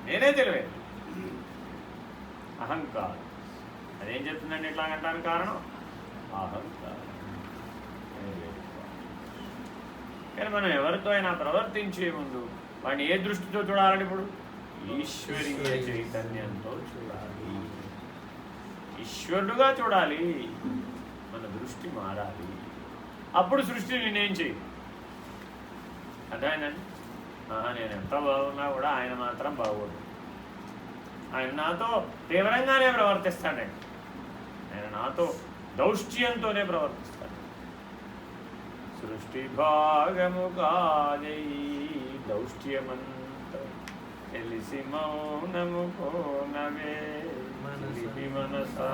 నేనే తెలివైన. అహంకారం. అదేం చెప్తుందండి ఇట్లా అంటానికి కారణం? అహంకారం. కానీ మనం ఎవరితో అయినా ప్రవర్తించే ముందు వాడిని ఏ దృష్టితో చూడాలని? ఇప్పుడు ఈశ్వరీయ చైతన్యంతో చూడాలి, ఈశ్వరుడుగా చూడాలి. మన దృష్టి మారాలి. అప్పుడు సృష్టి నేనేం చేయదు. అర్థమైందండి? నేను ఎంత బాగున్నా కూడా ఆయన మాత్రం బాగోదు. ఆయన నాతో తీవ్రంగానే ప్రవర్తిస్తాడండి. ఆయన నాతో దౌష్ట్యంతోనే ప్రవర్తిస్తాడు. సృష్టి భాగము కాదై దౌష్ట్యమంత తెలిసి మౌనము కోనవే మనసా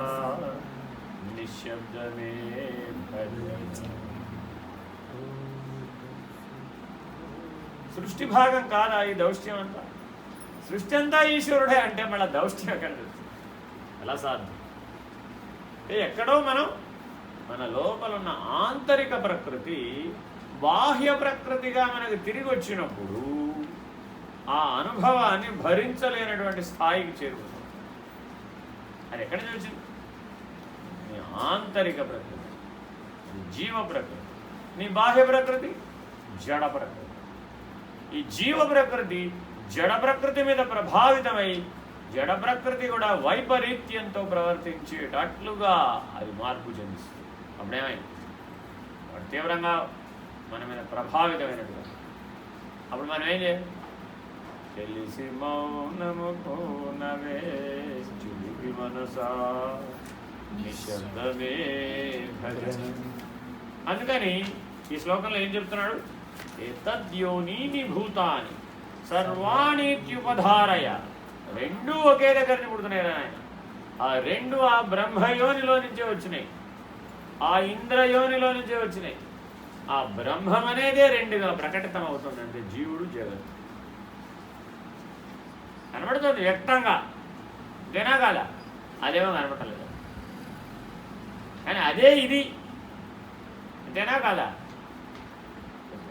నిశ్శబ్దమే భజన. సృష్టి భాగం కాదా ఈ దౌష్ట్యం అంతా? సృష్టి అంతా ఈశ్వరుడే అంటే మళ్ళీ దౌష్ట్యం ఎక్కడ ఎలా సాధ్యం? ఎక్కడో మనం మన లోపల ఉన్న ఆంతరిక ప్రకృతి బాహ్య ప్రకృతిగా మనకు తిరిగి వచ్చినప్పుడు ఆ అనుభవాన్ని భరించలేనటువంటి స్థాయికి చేరుకుంటాం. అది ఎక్కడ నుంచి వచ్చింది? నీ ఆంతరిక ప్రకృతి, జీవ ప్రకృతి. నీ బాహ్య ప్రకృతి జడ ప్రకృతి. ఈ జీవ ప్రకృతి జడ ప్రకృతి మీద ప్రభావితమై జడ ప్రకృతి కూడా వైపరీత్యంతో ప్రవర్తించేటట్లుగా అది మార్పు చెందిస్తుంది. అప్పుడేమైంది? వాడు తీవ్రంగా మన మీద ప్రభావితమైనట్టుగా. అప్పుడు మనం ఏం చేయాలి? తెలిసి మౌనము కోనవే చిలిపి మనసా నిశ్శబ్దమే భజన. అందుకని ఈ శ్లోకంలో ఏం చెప్తున్నాడు? ఏతద్యోనీని భూతాని సర్వాణీత్యుపధారయ. రెండు ఒకే దగ్గరని పుడుతున్నాయి ఆయన. ఆ రెండు ఆ బ్రహ్మయోనిలో నుంచే వచ్చినాయి, ఆ ఇంద్రయోనిలో నుంచే వచ్చినాయి. ఆ బ్రహ్మం అనేదే రెండుగా ప్రకటితం అవుతుంది. అంటే జీవుడు జగత్ కనబడుతుంది వ్యక్తంగా, అంతేనా కాదా? అదేమో కనబడలేదు. కానీ అదే ఇది, అంతేనా కాదా?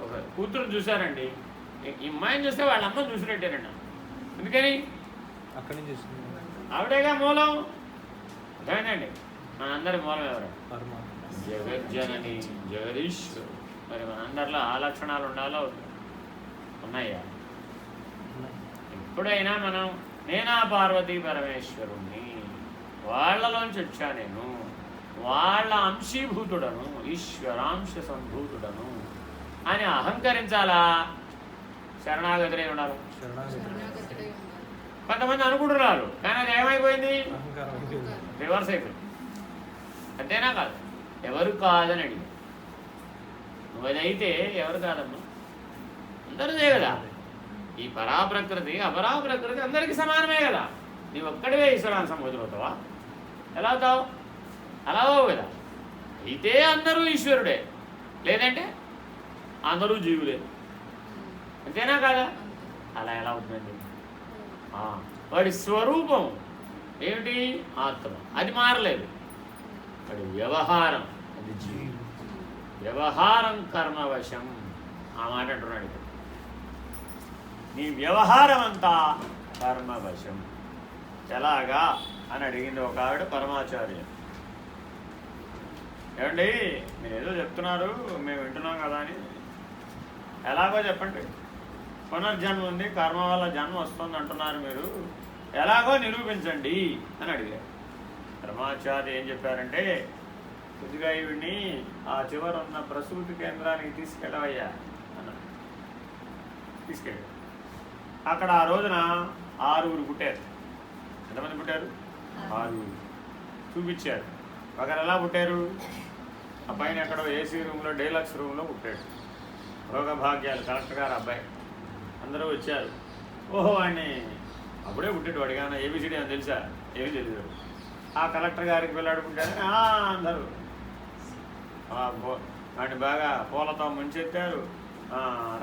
ఒక కూతురు చూశారండి, ఈ అమ్మాయిని చూస్తే వాళ్ళ అమ్మని చూసినట్టేనండి. ఎందుకని? అక్కడి నుంచి ఆవిడేగా మూలం. అర్థమైందండి? మనందరి మూలం ఎవరు? జగజ్జనని జగదీశ్వరు. మరి మనందరిలో ఆ లక్షణాలు ఉండాలో ఉన్నాయా? ఎప్పుడైనా మనం నేనా పార్వతీ పరమేశ్వరుణ్ణి, వాళ్ళలోంచి వచ్చా నేను, వాళ్ళ అంశీభూతుడను, ఈశ్వరాంశ సంభూతుడను అని అహంకరించాలా? శరణాగతిరే ఉండాలి. కొంతమంది అనుకుంటున్నారు, కానీ అది ఏమైపోయింది? రివర్స్ అయిపోయింది. అంతేనా కాదు? ఎవరు కాదని అడిగి నువ్వు అదైతే ఎవరు కాదమ్మా? అందరిదే కదా. ఈ పరాప్రకృతి అపరాప్రకృతి అందరికీ సమానమే కదా. నీవు ఒక్కడివే ఈశ్వరాన్ని సంబోధులవుతావా? ఎలా అవుతావు? అలా అవ్వవు కదా. అయితే అందరూ ఈశ్వరుడే, లేదంటే అందరూ జీవులే. అంతేనా కాదా? అలా ఎలా అవుతుందండి? వాడి స్వరూపం ఏమిటి? ఆత్మ. అది మారలేదు. వాడి వ్యవహారం అది జీవి. వ్యవహారం కర్మవశం. ఆ మాట అంటున్నాడు ఇక్కడ. నీ వ్యవహారం అంతా కర్మవశం. ఎలాగా అని అడిగింది ఒక ఆవిడ పరమాచార్య. ఏమండి మీరు ఏదో చెప్తున్నారు, మేము వింటున్నాం కదా అని. ఎలాగో చెప్పండి. పునర్జన్మ ఉంది, కర్మ వల్ల జన్మ వస్తుంది అంటున్నారు మీరు, ఎలాగో నిరూపించండి అని అడిగారు. పరమాచార్య ఏం చెప్పారంటే, కొద్దిగా ఈవిడ్ని ఆ చివర ఉన్న ప్రసూతి కేంద్రానికి తీసుకెళ్ళవయ్యా అన్నారు. తీసుకెళ్ళి అక్కడ ఆ రోజున 6 పుట్టారు. ఎంతమంది పుట్టారు? 6 చూపించారు. ఒకరు ఎలా పుట్టారు? ఆ పైన ఎక్కడో ఏసీ రూమ్లో డీలక్స్ రూమ్లో పుట్టాడు. భోగభాగ్యాలు కలెక్టర్ గారు అబ్బాయి. అందరూ వచ్చారు. ఓహో వాడిని అప్పుడే పుట్టాడు, వాడిగానే ఏబిసిడి అని తెలుసా? ఏమీ తెలియదు. ఆ కలెక్టర్ గారికి వెళ్ళాడు పుట్టాడని అందరూ వాడిని బాగా పూలతో ముంచెత్తారు,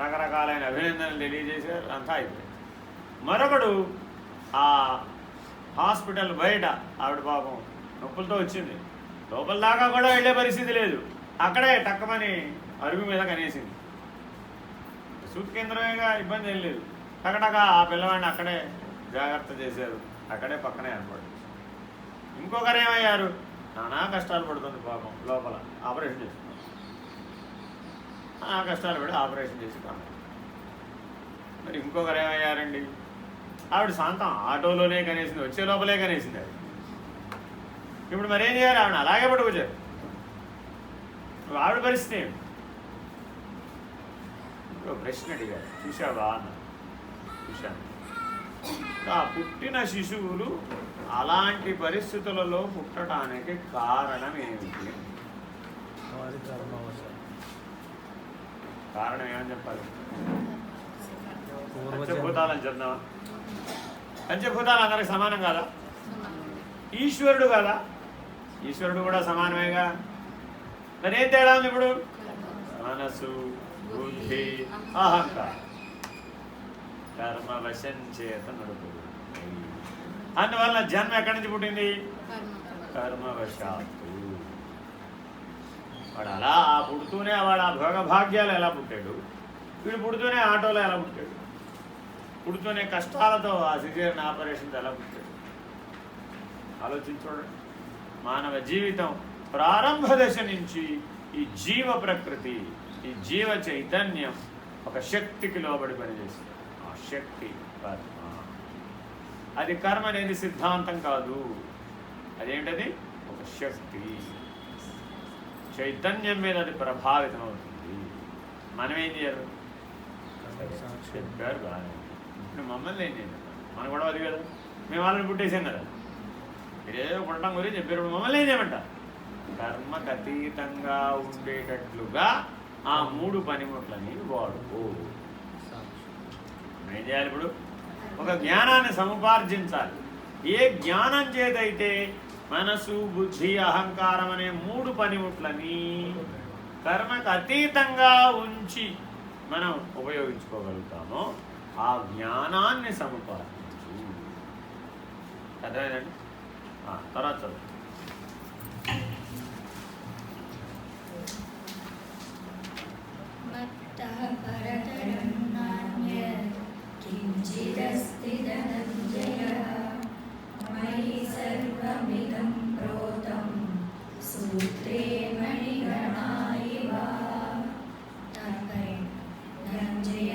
రకరకాలైన అభినందనలు తెలియజేశారు, అంతా అయిపోయింది. మరొకడు ఆ హాస్పిటల్ బయట ఆవిడ పాపం నొప్పులతో వచ్చింది, లోపల దాకా కూడా వెళ్ళే పరిస్థితి లేదు, అక్కడే టక్కమని అరుగు మీద కనేసింది. సూట్ కేంద్రమేగా, ఇబ్బంది ఏం లేదు. టకటక ఆ పిల్లవాడిని అక్కడే జాగ్రత్త చేశారు, అక్కడే పక్కనే ఏర్పడి. ఇంకొకరు ఏమయ్యారు, నానా కష్టాలు పడుతుంది పాపం, లోపల ఆపరేషన్ చేస్తున్నారు, ఆ కష్టాలు పడి ఆపరేషన్ చేసి కాదు. మరి ఇంకొకరు ఏమయ్యారండి, ఆవిడ శాంతం ఆటోలోనే కనేసింది, వచ్చే లోపలే కనేసింది ఆవిడ. ఇప్పుడు మరేం చేయాలి, ఆవిడ అలాగే పట్టుకొచ్చారు. ఆవిడ పరిస్థితి ఏమిటి? ఇప్పుడు ప్రశ్న అడిగారు, చూసావా అన్న. చూశాను. ఆ పుట్టిన శిశువులు అలాంటి పరిస్థితులలో పుట్టడానికి కారణం ఏమిటి? కారణం ఏమని చెప్పాలి? పంచభూతాలని చెప్దామా? పంచభూతాలు అందరికి సమానం కాదా? ఈశ్వరుడు కదా, ఈశ్వరుడు కూడా సమానమేగా. మరి ఏం తేడా ఉంది ఇప్పుడు? మనసు, బుద్ధి, అహంకారం కర్మవశం చేత నడుపుడు. అందువల్ల జన్మ ఎక్కడి నుంచి పుట్టింది? కర్మవశాత్తు. వాడు అలా పుడుతూనే వాడు ఆ భోగభాగ్యాలు ఎలా పుట్టాడు, వీడు పుడుతూనే ఆటోలో ఎలా పుట్టాడు, పుడుతూనే కష్టాలతో ఆ సిజేరియన్ ఆపరేషన్తో ఎలా పుట్టాడు. ఆలోచించండి. మానవ జీవితం ప్రారంభ దశ నుంచి ఈ జీవ ప్రకృతి, ఈ జీవ చైతన్యం ఒక శక్తికి లోబడి పనిచేస్తుంది. ఆ శక్తి కర్మ. అది కర్మ అనేది సిద్ధాంతం కాదు, అదేంటది? ఒక శక్తి, చైతన్యం మీద అది ప్రభావితం అవుతుంది. మనం ఏం చేయాలి? చెప్పారు బాగా. ఇప్పుడు మమ్మల్ని ఏం చేయాలి? మన కూడా అది కదా, మేము వాళ్ళని పుట్టేసాం కదా, మీరేదో పుట్టడం గురించి చెప్పారు. మమ్మల్ని ఏం చేయమంట? కర్మకు అతీతంగా ఉండేటట్లుగా ఆ 3 పనిముట్లని వాడుకో. ఏం చేయాలి? ఇప్పుడు ఒక జ్ఞానాన్ని సముపార్జించాలి. ఏ జ్ఞానం చేతైతే మనసు, బుద్ధి, అహంకారం అనే 3 పనిముట్లని కర్మకు అతీతంగా ఉంచి మనం ఉపయోగించుకోగలుగుతామో ఆ జ్ఞానాన్ని సముపార్జించు. అర్థమైందండి? తర్వాత చదువు. పరతరం నాన్యత్ కించిదస్తి ధనంజయః మయి సర్వమిదం ప్రోతం సూత్రే మణిగణా ఇవ. తాత్పర్యం: ధనంజయ,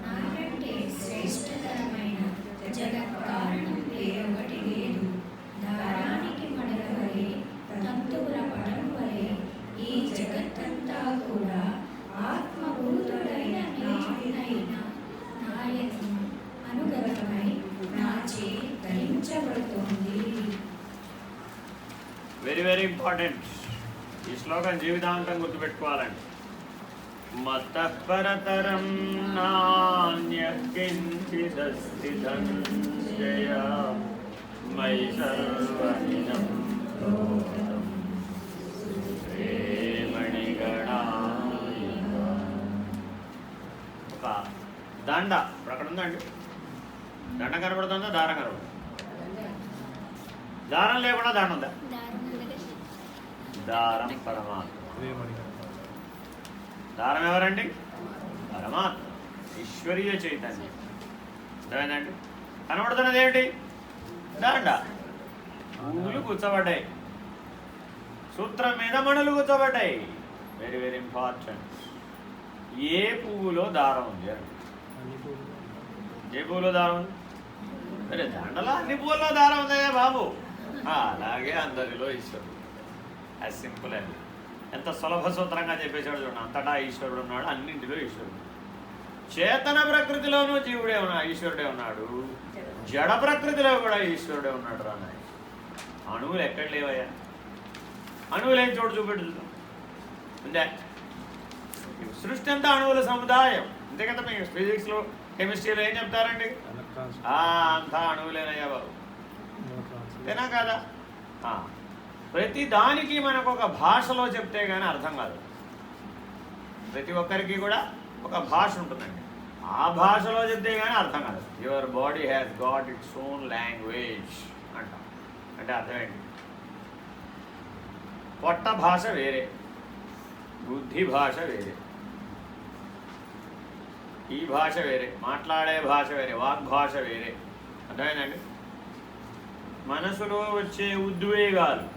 నాకంటే శ్రేష్టతరమైన జగత్కారణం వేరొకటి లేదు. దారానికి మడల వలె, తంతువుల పటం వలె ఈ జగత్తంతా కూడా ఆత్మభూతుడైన నాయకుని అనుగతమై నాచే గ్రహించబడుతోంది. Very very important. ఈ శ్లోకం జీవితాంతం గుర్తుపెట్టుకోవాలండి. మతః పరతరం నాన్యః కించిదస్తి ధనంజయ మయి సర్వమిదం ప్రోతం సూత్రే మణిగణా ఇవ. ఒక దండ ఇప్పుడు అక్కడ ఉందండి. దండ కనబడుతుందా? దారం కనబడుతుంది? దారం లేకుండా దండ ఉందా? దారం పరమాత్మ. దారం ఎవరండి? పరమాత్మ, ఈశ్వరీయ చైతన్యం. అర్థమైందండి? కనబడుతున్నది ఏమిటి? దండ. పువ్వులు కూర్చోబడ్డాయి, సూత్రం మీద మణులు కూర్చోబడ్డాయి. Very very important. ఏ పువ్వులో దారం ఉంది? ఏ పువ్వులో దారం ఉంది? సరే, దండలో అన్ని పువ్వుల్లో దారం ఉందయ్యా బాబు. అలాగే అందరిలో ఈశ్వరుడు. అది సింపుల్ అండి. ఎంత సులభ సూత్రంగా చెప్పేసాడు చూడండి. అంతటా ఈశ్వరుడు ఉన్నాడు, అన్నింటిలో ఈశ్వరుడు. చేతన ప్రకృతిలోనూ జీవుడే ఉన్నాడు, ఈశ్వరుడే ఉన్నాడు. జడ ప్రకృతిలో కూడా ఈశ్వరుడే ఉన్నాడు. రానాయి అణువులు ఎక్కడ లేవయ్యా? అణువులు ఏం చోటు చూపెడుతుంది ఉందే? సృష్టి అంతా అణువుల సముదాయం. అంతే కదా. మీకు ఫిజిక్స్లో, కెమిస్ట్రీలో ఏం చెప్తారండి? అంతా అణువులేనయ్యా బాబు. అంతేనా కదా? ప్రతి దానికి మనకు ఒక భాషలో చెప్తే కానీ అర్థం కాదు. ప్రతి ఒక్కరికి కూడా ఒక భాష ఉంటుందండి. ఆ భాషలో చెప్తే కానీ అర్థం కాదు. Your body has got its own language అంటాం. అంటే అర్థం ఏంటి? పొట్ట భాష వేరే, బుద్ధి భాష వేరే, ఈ భాష వేరే, మాట్లాడే భాష వేరే, వాగ్భాష వేరే. అర్థమైందండి? మనసులో వచ్చే ఉద్వేగాలు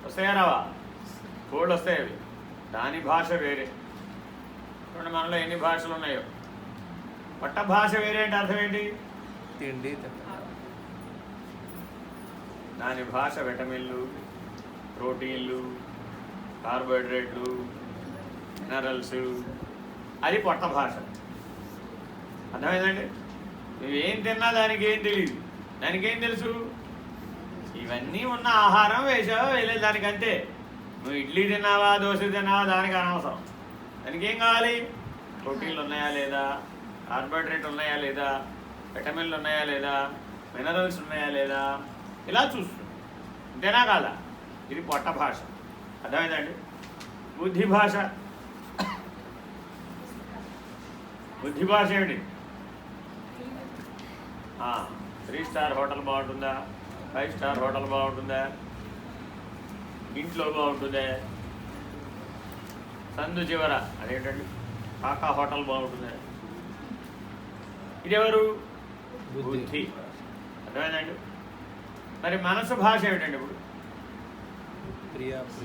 వస్తాయా రావా? కోళ్ళు వస్తాయి, అవి దాని భాష వేరే. చూడండి మనలో ఎన్ని భాషలు ఉన్నాయో. పొట్ట భాష వేరే అంటే అర్థం ఏంటి? తిండి దాని భాష విటమిన్లు, ప్రోటీన్లు, కార్బోహైడ్రేట్లు, మినరల్స్, అది పొట్ట భాష. అర్థమైందండి? నువ్వేం తిన్నా దానికి ఏం తెలియదు. దానికి ఏం తెలుసు? ఇవన్నీ ఉన్న ఆహారం వేసావా వేయలేదు దానికి, అంతే. నువ్వు ఇడ్లీ తిన్నావా దోశ తిన్నావా దానికి అనవసరం. దానికి ఏం కావాలి? ప్రోటీన్లు ఉన్నాయా లేదా, కార్బోహైడ్రేట్ ఉన్నాయా లేదా, విటమిన్లు ఉన్నాయా లేదా, మినరల్స్ ఉన్నాయా లేదా, ఇలా చూస్తుంది. అంతేనా కాదా? ఇది పొట్ట భాష. అర్థమైందండి? బుద్ధి భాష. బుద్ధి భాష ఏమిటి? 3 స్టార్ హోటల్ బాగుంటుందా, 5 స్టార్ హోటల్ బాగుంటుందా, ఇంట్లో బాగుంటుందా, సందు చివర అదేంటండి కాకా హోటల్ బాగుంటుందా? ఇదెవరు? బుద్ధి. అర్థమైందండి? మరి మనసు భాష ఏమిటండి? ఇప్పుడు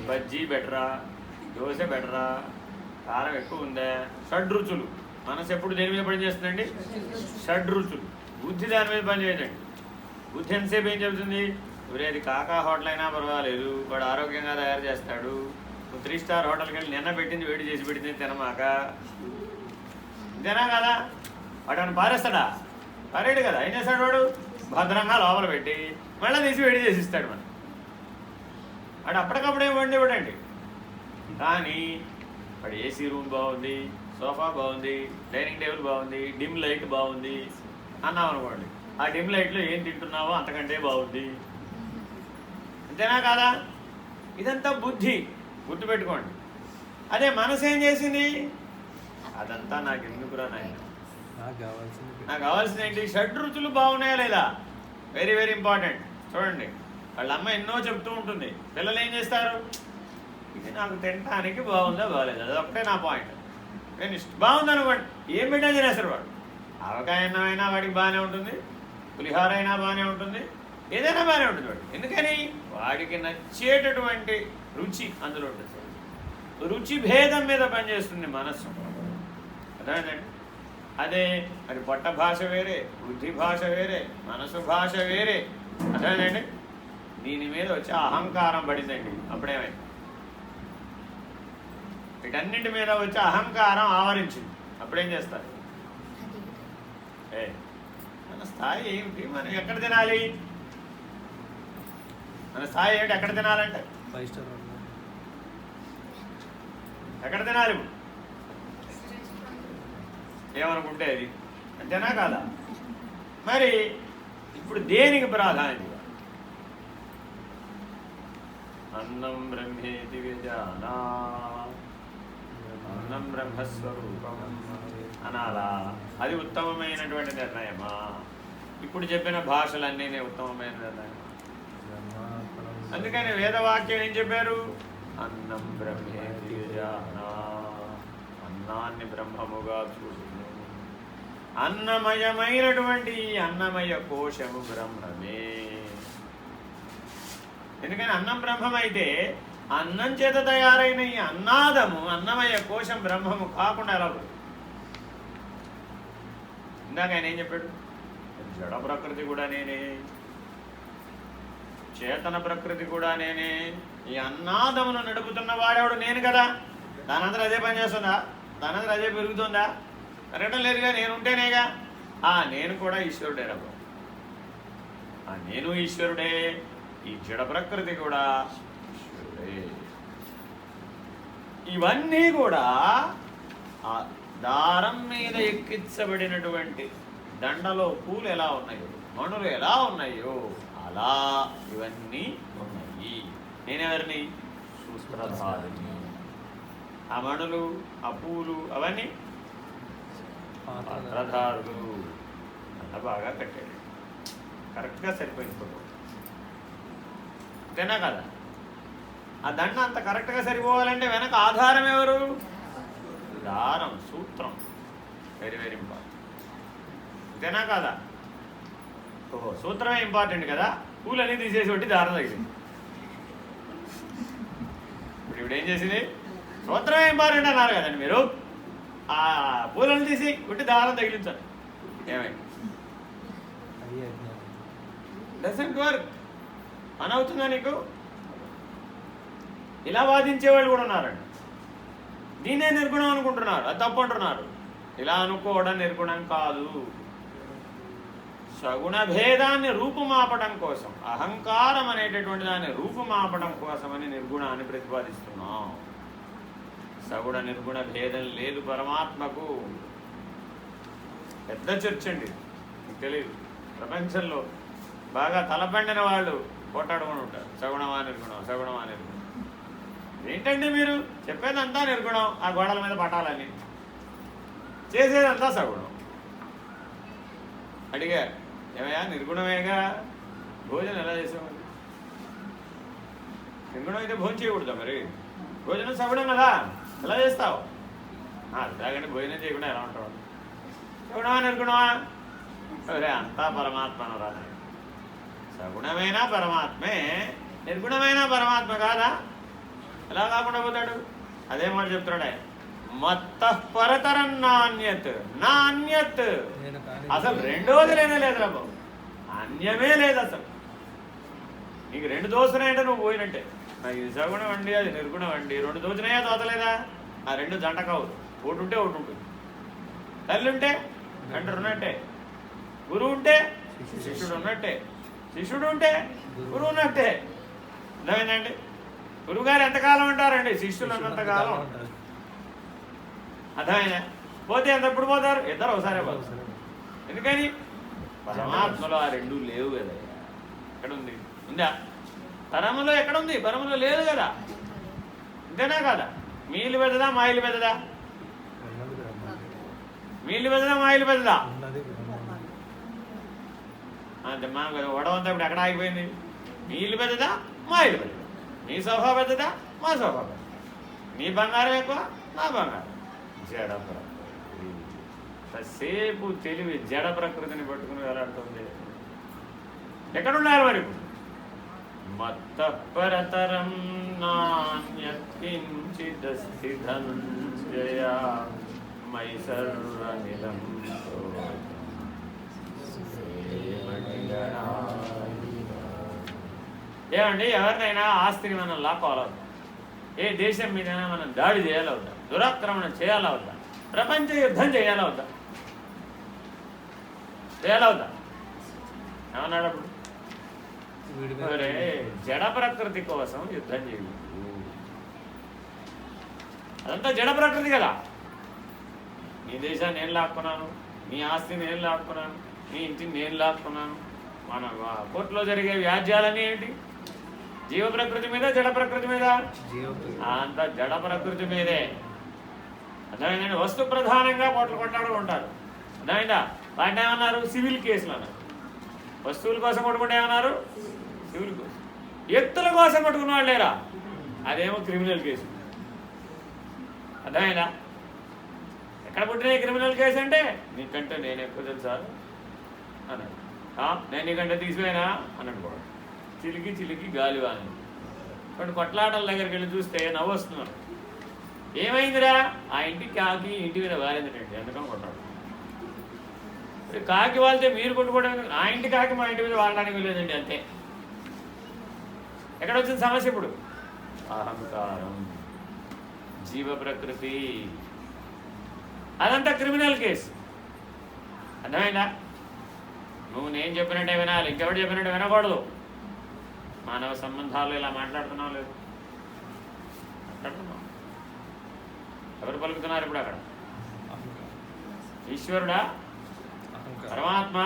బజ్జీ బెటరా, దోశ బెటరా, కారం ఎక్కువ ఉందా, షడ్రుచులు. మనసు ఎప్పుడు దేని మీద పనిచేస్తుందండి? షడ్రుచులు. బుద్ధి దాని మీద పనిచేయదండి. బుద్ధి ఎంతసేపు ఏం చెబుతుంది? అది కాకా హోటల్ అయినా పర్వాలేదు, వాడు ఆరోగ్యంగా తయారు చేస్తాడు. 3 స్టార్ హోటల్కి వెళ్ళి నిన్న పెట్టింది వేడి చేసి పెట్టింది తినమాక. అంతేనా కదా? వాడు అని పారేస్తాడా? పారేడు కదా. ఏం చేస్తాడు వాడు? భద్రంగా లోపల పెట్టి మళ్ళీ తీసి వేడి చేసి ఇస్తాడు. మనం వాడు అప్పటికప్పుడే వండి ఇవ్వడండి. కానీ వాడు ఏసీ రూమ్ బాగుంది, సోఫా బాగుంది, డైనింగ్ టేబుల్ బాగుంది, డిమ్ లైట్ బాగుంది అన్నాం అనుకోండి. ఆ డిమ్ లైట్లో ఏం తింటున్నావో అంతకంటే బాగుంది. అంతేనా కాదా? ఇదంతా బుద్ధి, గుర్తుపెట్టుకోండి. అదే మనసు ఏం చేసింది? అదంతా నాకు ఎందుకురా నాయన, నాకు కావాల్సింది ఏంటి? షడ్రుచులు బాగున్నాయా లేదా? Very very important. చూడండి, వాళ్ళ అమ్మ ఎన్నో చెప్తూ ఉంటుంది. పిల్లలు ఏం చేస్తారు? ఇది నాకు తినడానికి బాగుందా బాగలేదు, అదొకటే నా పాయింట్. నేను బాగుందనుకోండి, ఏం పెట్టా తినేస్తారు వాడు. ఆవకాయ అన్నమైనా వాడికి బాగానే ఉంటుంది, పులిహోర అయినా బాగానే ఉంటుంది, ఏదైనా బాగానే ఉంటుంది వాడు. ఎందుకని? వాడికి నచ్చేటటువంటి రుచి అందులో ఉంటుంది. రుచి భేదం మీద పనిచేస్తుంది మనస్సు. అర్థమైందండి? అదే మరి పొట్ట భాష వేరే, బుద్ధి భాష వేరే, మనసు భాష వేరే. అర్థమైందండి? దీని మీద వచ్చి అహంకారం పడిందండి. అప్పుడేమైంది? వీటన్నింటి మీద వచ్చి అహంకారం ఆవరించింది. అప్పుడేం చేస్తారు? మన స్థాయి ఏమిటి? మనం ఎక్కడ తినాలి? మన స్థాయి ఏమిటి? ఎక్కడ తినాలంటే 5 స్టార్ ఎక్కడ తినాలి? ఏమనుకుంటే అది. అంతేనా కాదా? మరి ఇప్పుడు దేనికి ప్రాధాన్యత? అన్నం బ్రహ్మేతి విజానా, అన్నం బ్రహ్మస్వరూపం అనాలా? అది ఉత్తమమైనటువంటి నిర్ణయమా? ఇప్పుడు చెప్పిన భాషలన్నీ ఉత్తమమైన నిర్ణయం. అందుకని వేదవాక్యం ఏం చెప్పారు? అన్నం బ్రహ్మేతి విజానా, అన్నాన్ని బ్రహ్మముగా చూడు. అన్నమయమైనటువంటి అన్నమయ కోశము బ్రహ్మమే. ఎందుకని అన్నం బ్రహ్మమైతే అన్నం చేత తయారైన ఈ అన్నాదము అన్నమయ కోశం బ్రహ్మము కాకుండా ఎలా పోతుంది? ఇందాక ఆయన ఏం చెప్పాడు? జడ ప్రకృతి కూడా నేనే, చేతన ప్రకృతి కూడా నేనే. ఈ అన్నాదమును నడుపుతున్న వాడేవాడు నేను కదా. దానంతా అదే పని చేస్తుందా? దానంతా అదే పెరుగుతుందా? పెరగడం లేదుగా, నేనుంటేనేగా. నేను కూడా ఈశ్వరుడే రబ్బు. నేను ఈశ్వరుడే, ఈ జడ ప్రకృతి కూడా ఈశ్వరుడే. ఇవన్నీ కూడా ఆ దారం మీద ఎక్కించబడినటువంటి దండలో పూలు ఎలా ఉన్నాయో, మణులు ఎలా ఉన్నాయో అలా ఇవన్నీ ఉన్నాయి. నేనెవరిని? సూత్రధారిని. ఆ మణులు, ఆ పూలు అవన్నీ పాత్రధారులు. అంత బాగా కట్టాడు, కరెక్ట్గా సరిపోయింది ఫోటో. అంతేనా కదా? ఆ దండ అంత కరెక్ట్గా సరిపోవాలంటే వెనక ఆధారం ఎవరు? దారం, సూత్రం. Very very important. అంతేనా కదా? ఓహో, సూత్రమే ఇంపార్టెంట్ కదా. పూలన్నీ తీసేసి ఒకటి దారం తగిలింది. ఇప్పుడు ఏం చేసింది? సూత్రమే ఇంపార్టెంట్ అన్నారు కదండి మీరు. ఆ పూలను తీసి ఒకటి దారం తగిలించాలి. ఏమైంది? Doesn't work. పని అవుతుందా నీకు? ఇలా వాదించేవాళ్ళు కూడా ఉన్నారండి. దీన్నే నిర్గుణం అనుకుంటున్నారు, అది తప్పు అంటున్నారు. ఇలా అనుకోవడం నిర్గుణం కాదు. సగుణ భేదాన్ని రూపుమాపడం కోసం, అహంకారం అనేటటువంటి దాన్ని రూపుమాపడం కోసమని నిర్గుణాన్ని ప్రతిపాదిస్తున్నాం. సగుణ నిర్గుణ భేదం లేదు పరమాత్మకు. పెద్ద చర్చ అండి, మీకు తెలియదు. ప్రపంచంలో బాగా తలపండిన వాళ్ళు పోటాడుకుని ఉంటారు, సగుణమా నిర్గుణం, సగుణమా నిర్గుణం. ఏంటండి మీరు చెప్పేదంతా నిర్గుణం, ఆ గోడల మీద పటాలని, చేసేదంతా సగుణం. అడిగా, ఏమయ్యా నిర్గుణమేగా, భోజనం ఎలా చేసావు? నిర్గుణం అయితే భోజనం చేయకూడదా మరి? భోజనం సగుణం కదా, ఎలా చేస్తావు? అలాగంటే భోజనం చేయకుండా ఎలా ఉంటావు? సగుణమా నిర్గుణమా? సరే, అంతా పరమాత్మను రా. సగుణమైన పరమాత్మే, నిర్గుణమైన పరమాత్మ కాదా? ఎలా కాకుండా పోతాడు? అదే మాట చెప్తున్నాడే, మత్త పరతరం నాణ్యత్ నాణ్యత్. అసలు రెండోది లేనే లేదురా బాబు, అన్యమే లేదు అసలు. నీకు రెండు దోస్తున్నాయంటే నువ్వు పోయినట్టే. నాకు ఇది సగుణం అండి, అది నిర్గుణం అండి. రెండు దోచినాయా తోచలేదా? ఆ రెండు జంట కావు, ఒకటి ఉంటే ఒకటి ఉంటుంది. తల్లి ఉంటే తండ్రి ఉన్నట్టే, గురువు ఉంటే శిష్యుడు ఉన్నట్టే, శిష్యుడు ఉంటే గురువు ఉన్నట్టే. అర్థమైందండి? గురువుగారు ఎంతకాలం ఉంటారండి? శిష్యులు అన్నంతకాలం ఉంటారు. అర్థమైనా? పోతే ఎంతప్పుడు పోతారు? ఇద్దరు ఒకసారి పోతారు. ఎందుకని? పరమాత్మలో ఆ రెండు లేవు కదా. ఎక్కడుంది? ఉందా? తరములో ఎక్కడుంది? పరములో లేదు కదా. అంతేనా కదా? మీలు పెద్దదా మాయిలు పెద్దదా? మీలు పెద్దదా మాయిలు పెద్దదా? అంతే. మనం కదా వడవంతా ఇప్పుడు ఎక్కడ ఆగిపోయింది? మీలు పెద్దదా మాయిలు పెద్దదా? నీ సోఫా పెద్దదా మా సోఫా పెద్దదా? నీ బంగారం ఎక్కువ నా బంగారం. జడ ప్రకృతి. సేపు తెలివి జడ ప్రకృతిని పట్టుకుని వేలాడుతుంది. ఎక్కడున్నారు మరి? మత్త పరతరం నాణ్యత్కించిదస్తి ధనంజయ మయి సర్వనిలం. ఏమండి, ఎవరినైనా ఆస్తిని మనం లాక్కోవాలవుతాం, ఏ దేశం మీదైనా మనం దాడి చేయాలవుతాం, దురాక్రమణ చేయాలవుతా, ప్రపంచ యుద్ధం చేయాలవుతా, చేయాలవుతా. ఏమన్నాడు అప్పుడు? జడ ప్రకృతి కోసం యుద్ధం చేయదు. అదంతా జడ ప్రకృతి కదా. నీ దేశాన్ని నేను లాక్కున్నాను, నీ ఆస్తిని నేను లాక్కున్నాను, నీ ఇంటిని నేను లాక్కున్నాను. మన కోర్టులో జరిగే వ్యాజ్యాలన్నీ ఏంటి? జీవ ప్రకృతి మీద, జడ ప్రకృతి మీద? అంత జడ ప్రకృతి మీదే. అర్థమైందండి? వస్తు ప్రధానంగా కోట్లు కొట్టాడు ఉంటారు. అర్థమైందా? వాటిని ఏమన్నారు? సివిల్ కేసులు అన్నారు. వస్తువుల కోసం కొట్టుకుంటే ఏమన్నారు? Civil case. వ్యక్తుల కోసం కొట్టుకున్న వాళ్ళు లేరా? అదేమో క్రిమినల్ కేసు. అర్థమైందా? ఎక్కడ పుట్టిన క్రిమినల్ కేసు అంటే, నీకంటే నేను ఎక్కువ తెలుసా అన్నాడు. నేను నీకంటే తీసిపోయినా అన్నాడు కూడా. చిలికి చిలికి గాలివాని. కొన్ని కొట్లాటల దగ్గరికి వెళ్ళి చూస్తే నవ్వు వస్తున్నారు. ఏమైందిరా? ఆ ఇంటి కాకి ఇంటి మీద వారిందండి, ఎందుకని కొట్టాడు. కాకి వాళ్తే మీరు కొట్టుకోవడానికి, ఆ ఇంటి కాకి మా ఇంటి మీద వాడడానికి లేదండి, అంతే. ఎక్కడ వచ్చింది సమస్య ఇప్పుడు? అహంకారం, జీవ ప్రకృతి. అదంతా క్రిమినల్ కేసు. అర్థమైందా? నువ్వు నేను చెప్పినట్టే వినాలి, ఇంకెవరు చెప్పినట్టు వినకూడదు. మానవ సంబంధాలు ఇలా మాట్లాడుతున్నావు లేదు? మాట్లాడుతున్నావు. ఎవరు పలుకుతున్నారు ఇప్పుడు అక్కడ? ఈశ్వరుడా? పరమాత్మ?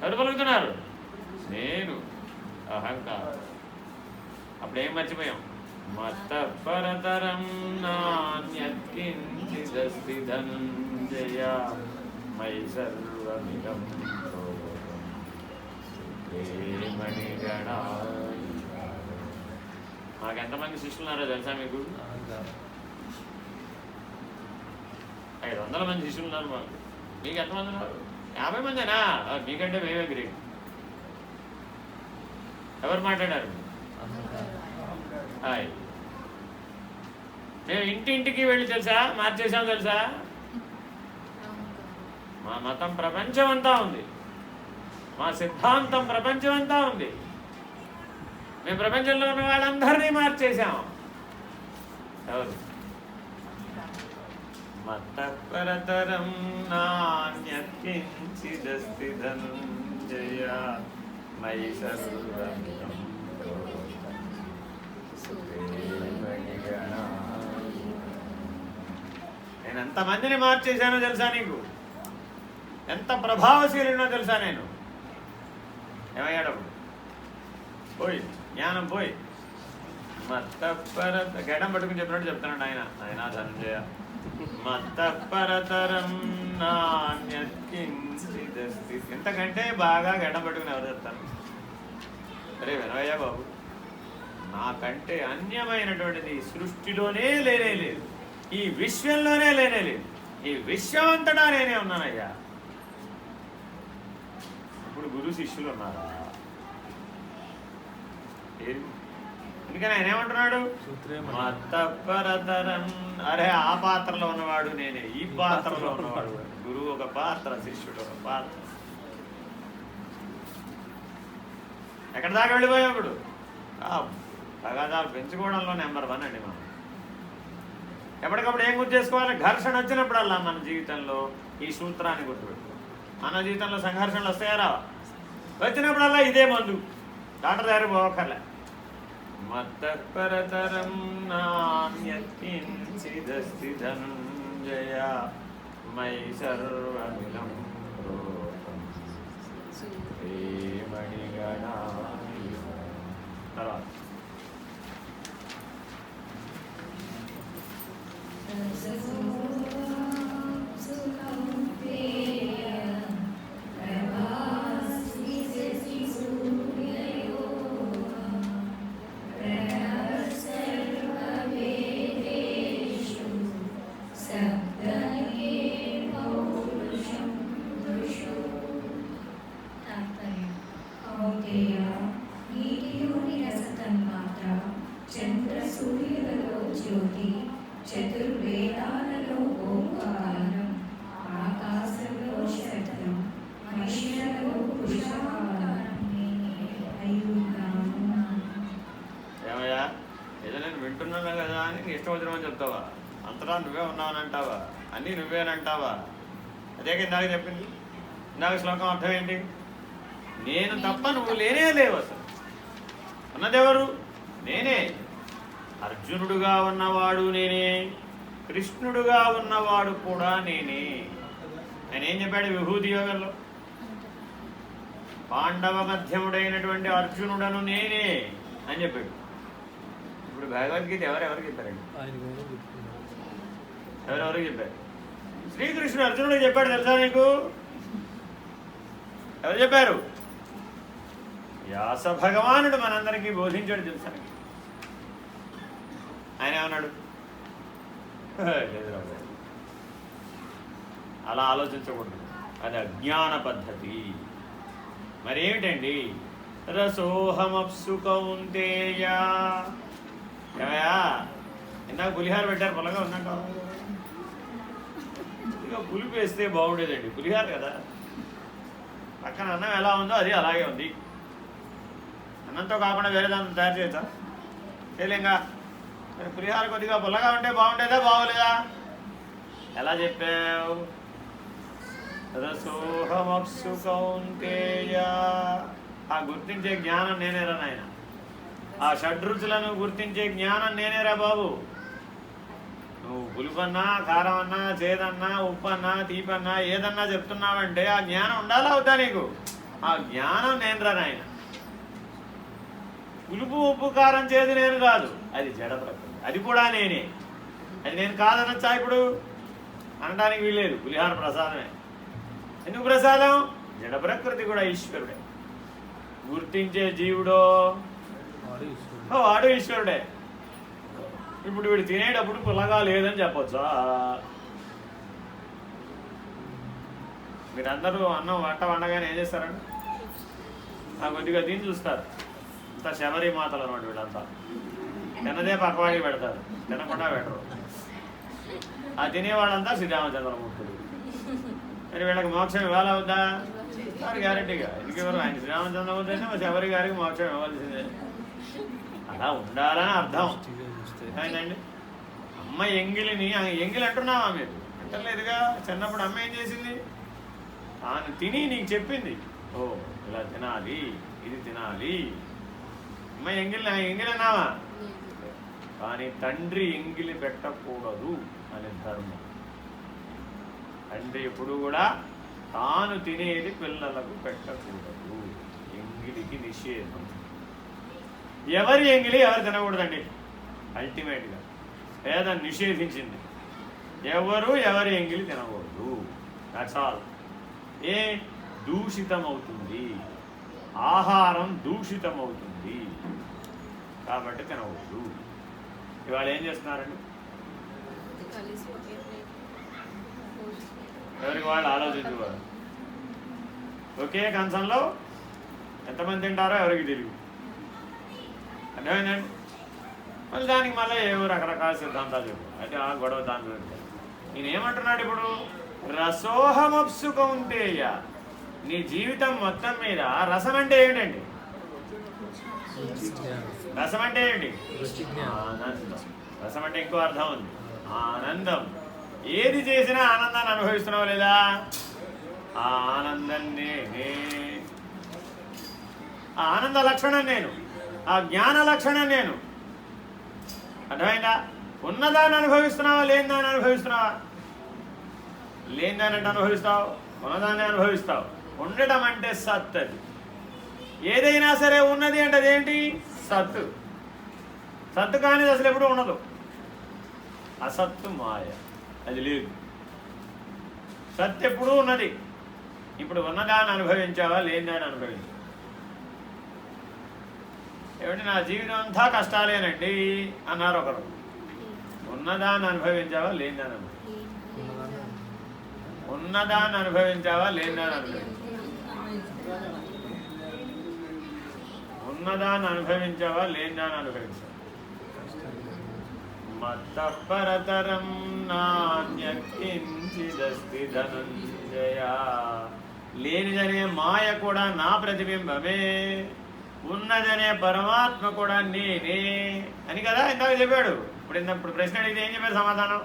ఎవరు పలుకుతున్నారు? నేను. అహంకారం. అప్పుడేం మర్చిపోయాం? మత్తః పరతరం నాన్యత్కించిదస్తి ధనంజయ మయి సర్వమిదం ప్రోతం మణిగణాయ. మాకు ఎంతమంది శిష్యులు ఉన్నారో తెలుసా మీకు? 500 మంది శిష్యులు ఉన్నారు మాకు. మీకు ఎంతమంది ఉన్నారు? 50 మందేనా? మీకంటే మేమే గ్రేట్. ఎవరు మాట్లాడారు? హాయ్. మేము ఇంటింటికి వెళ్ళి తెలుసా మార్చేసాం తెలుసా? మా మతం ప్రపంచం అంతా ఉంది, మా సిద్ధాంతం ప్రపంచం అంతా ఉంది. మేము ప్రపంచంలో ఉన్న వాళ్ళందరినీ మార్చేసాం. ఎవరు? మత్తః పరతరం నాన్యత్కించిదస్తి ధనంజయ మయి సర్వమిదం ప్రోతం మణిగణాయ. నేను ఎంతమందిని మార్చేశానో తెలుసా నీకు? ఎంత ప్రభావశీలినో తెలుసా నేను? ఏమయ్యాడు? పోయి జ్ఞానం పోయి. మత్తః పరత గడ్డం పట్టుకుని చెప్పినట్టు చెప్తున్నాడు ఆయన. ఆయన ధనంజయ మత్తః పరతరం నాన్యత్కించిదస్తి. ఇంతకంటే బాగా గడ్డం పట్టుకుని ఎవరు చెప్తాను? అరే వినవయ్యా బాబు, నాకంటే అన్యమైనటువంటిది సృష్టిలోనే లేనే లేదు, ఈ విశ్వంలోనే లేనే లేదు. ఈ విశ్వమంతటా నేనే ఉన్నానయ్యా. ఇప్పుడు గురు శిష్యులు ఉన్నారా? అందుకని ఆయన ఏమంటున్నాడు? మత్తః పరతరం. అరే ఆ పాత్రలో ఉన్నవాడు నేనే, ఈ పాత్రలో ఉన్నవాడు. గురువు ఒక పాత్ర, శిష్యుడు ఒక పాత్ర. ఎక్కడి దాకా వెళ్ళిపోయాం ఇప్పుడు? తగాదాలు పెంచుకోవడంలో నెంబర్ 1 అండి మనం. ఎప్పటికప్పుడు ఏం గుర్తు చేసుకోవాలి? ఘర్షణ వచ్చినప్పుడల్లా మన జీవితంలో ఈ సూత్రాన్ని గుర్తుపెట్టుకో. మన జీవితంలో సంఘర్షణలు వస్తాయా రావా? వచ్చినప్పుడల్లా ఇదే మందు, డాక్టర్ దగ్గర పోవక్కర్లే. మత్తః పరతరం నాన్యత్కించిదస్తి ధనంజయ మయి సర్వమిదం ప్రోతం మణిగణాయ. తర్వాత నీటిలోని రసతన్మాత్ర, చంద్ర సూర్యులలో జ్యోతి, చతుర్వేదాలలో ఓంకారం, ఆకాశంలో శబ్దం, మనుష్యులలో పురుషాకారం నేనే అయ్యున్నాను. ఏమయ్యా, ఏదో నేను వింటున్నాను కదా అని నీ ఇష్టం వచ్చినామని చెప్తావా? అంతటా నువ్వే ఉన్నావనంటావా? అన్నీ నువ్వేనంటావా? అదే ఇందాక చెప్పింది. ఇందాక శ్లోకం అర్థం ఏంటి? నేను తప్ప నువ్వు లేనే లేవు. అసలు ఉన్నదెవరు? నేనే. అర్జునుడుగా ఉన్నవాడు నేనే, కృష్ణుడుగా ఉన్నవాడు కూడా నేనే. ఆయన ఏం చెప్పాడు విభూతి యోగంలో? పాండవ మధ్యముడైనటువంటి అర్జునుడను నేనే అని చెప్పాడు. ఇప్పుడు భగవద్గీత ఎవరెవరికి చెప్పారండి? ఎవరెవరికి చెప్పారు? శ్రీకృష్ణుడు అర్జునుడికి చెప్పాడు తెలుసా నీకు? ఎవరు చెప్పారు? వ్యాస భగవానుడు మనందరికీ బోధించాడు తెలుసా? ఆయన ఏమన్నాడు? అలా ఆలోచించకూడదు, అది అజ్ఞాన పద్ధతి. మరి ఏమిటండి? రసోహమప్సు కౌంతేయ. ఏమయ్యా, ఇందాక పులిహార పెట్టారు, పొలగా ఉందంట. ఇక పులిపి వేస్తే బాగుండేదండి, పులిహార కదా. పక్కన అన్నం ఎలా ఉందో అది అలాగే ఉంది. అన్నంతో కాకుండా వేరే దాంతో తయారు చేయొచ్చా? చేయలేంగా. పులిహార కొద్దిగా పుల్లగా ఉంటే బాగుండేదా బాగోలేదా? ఎలా చెప్పావు? రసోహమప్సు కౌంతేయ. ఆ గుర్తించే జ్ఞానం నేనేరా నాయన. ఆ షడ్రుచులను గుర్తించే జ్ఞానం నేనేరా బాబు. నువ్వు పులుపన్నా, కారం అన్నా, చేదన్నా, ఉప్పు అన్నా, తీపన్నా ఏదన్నా చెప్తున్నావంటే ఆ జ్ఞానం ఉండాలా అవుతా నీకు? ఆ జ్ఞానం నేనురా నాయన. పులుపు, ఉప్పు, కారం, చేదు నేను కాదు. అది జడ ప్రకృతి, అది కూడా నేనే. అది నేను కాదనొచ్చా ఇప్పుడు? అనడానికి వీలేదు. పులిహార ప్రసాదమే. ఎందుకు ప్రసాదం? జడ ప్రకృతి కూడా ఈశ్వరుడే. గుర్తించే జీవుడో వాడు ఈశ్వరుడే. ఇప్పుడు వీడు తినేటప్పుడు పుల్లగా లేదని చెప్పొచ్చా? మీరందరూ అన్నం వండగానే ఏం చేస్తారండి? కొద్దిగా తిని చూస్తారు. అంతా శబరి మాతలు అన్నమాట వీళ్ళంతా. తినదే పక్కవాడికి పెడతారు, తినకుండా పెట్టరు. ఆ తినేవాళ్ళంతా శ్రీరామచంద్రమూర్తులు. మరి వీళ్ళకి మోక్షం ఇవ్వాలా వద్దా? సార్ గ్యారెంటీగా. ఎందుకెవరు? ఆయన శ్రీరామచంద్రమూర్తి అయితే మా శబరి గారికి మోక్షం ఇవ్వాల్సిందే. అలా ఉండాలని అర్థం అయిందండి. అమ్మ ఎంగిలిని ఎంగిలి అంటున్నావా మీరు? అంటలేదుగా. చిన్నప్పుడు అమ్మ ఏం చేసింది? తాను తిని నీకు చెప్పింది, ఓ ఇలా తినాలి, ఇది తినాలి. అమ్మ ఎంగిలి అన్నావా? కానీ తండ్రి ఎంగిలి పెట్టకూడదు అనే ధర్మం. తండ్రి ఎప్పుడు కూడా తాను తినేది పిల్లలకు పెట్టకూడదు. ఎంగిలికి నిషేధం. ఎవరి ఎంగిలి ఎవరు తినకూడదండి. అల్టిమేట్గా వేదం నిషేధించింది. ఎవరి ఎంగిలి తినకూడదు. That's all. ఏ దూషితమవుతుంది, ఆహారం దూషితమవుతుంది కాబట్టి తినకూడదు. ఇవాళ ఏం చేస్తున్నారండి? ఎవరికి వాళ్ళు ఆలోచించేవారు. ఒకే కంచంలో ఎంతమంది తింటారో ఎవరికి తెలియదు. అర్థమైందండి? మళ్ళీ దానికి మళ్ళీ ఏవో రకరకాల సిద్ధాంతాలు చెప్పు. అయితే ఆ గొడవ దాని గురించి నేనేమంటున్నాడు ఇప్పుడు? రసోహమప్సు కౌంతేయ. నీ జీవితం మొత్తం మీద రసం అంటే ఏంటండి? రసం అంటే ఏంటి? ఆనందం. రసం అంటే ఇంకో అర్థం ఉంది, ఆనందం. ఏది చేసినా ఆనందాన్ని అనుభవిస్తున్నావు లేదా? ఆ ఆనందం నేనే. ఆ ఆనంద లక్షణం నేను, ఆ జ్ఞాన లక్షణం నేను. అర్థమైందా? ఉన్నదాన్ని అనుభవిస్తున్నావా, లేనిదాన్ని అనుభవిస్తున్నావా? లేనిదాన్ని అంటే అనుభవిస్తావు, ఉన్నదాన్ని అనుభవిస్తావు. ఉండటం అంటే సత్. అది ఏదైనా సరే ఉన్నది అంటే అదేంటి? సత్తు. సత్తు కానిది అసలు ఎప్పుడు ఉండదు. అసత్తు మాయ, అది లేదు. సత్ ఎప్పుడూ ఉన్నది. ఇప్పుడు ఉన్నదాన్ని అనుభవించావా, లేనిదాన్ని అనుభవించావా? ఏమిటి నా జీవితం అంతా కష్టాలేనండి అన్నారు ఒకరు. ఉన్నదాన్ని అనుభవించావా, లేనిదాన్ని అనుభవించావా? ఉన్నదాన్ని అనుభవించావా, లేనిదాన్ని అనుభవించావా? ఉన్నదాన్ని అనుభవించావా, లేనిదాన్ని అనుభవించావా? మత్తపరతరం నాన్యత్కించిదస్తి ధనంజయ. లేనిదనే మాయ కూడా నా ప్రతిబింబమే, ఉన్నదనే పరమాత్మ కూడా నేనే అని కదా ఇందాక చెప్పాడు. ఇప్పుడు ప్రశ్న అడిగితే ఏం చెప్పారు సమాధానం?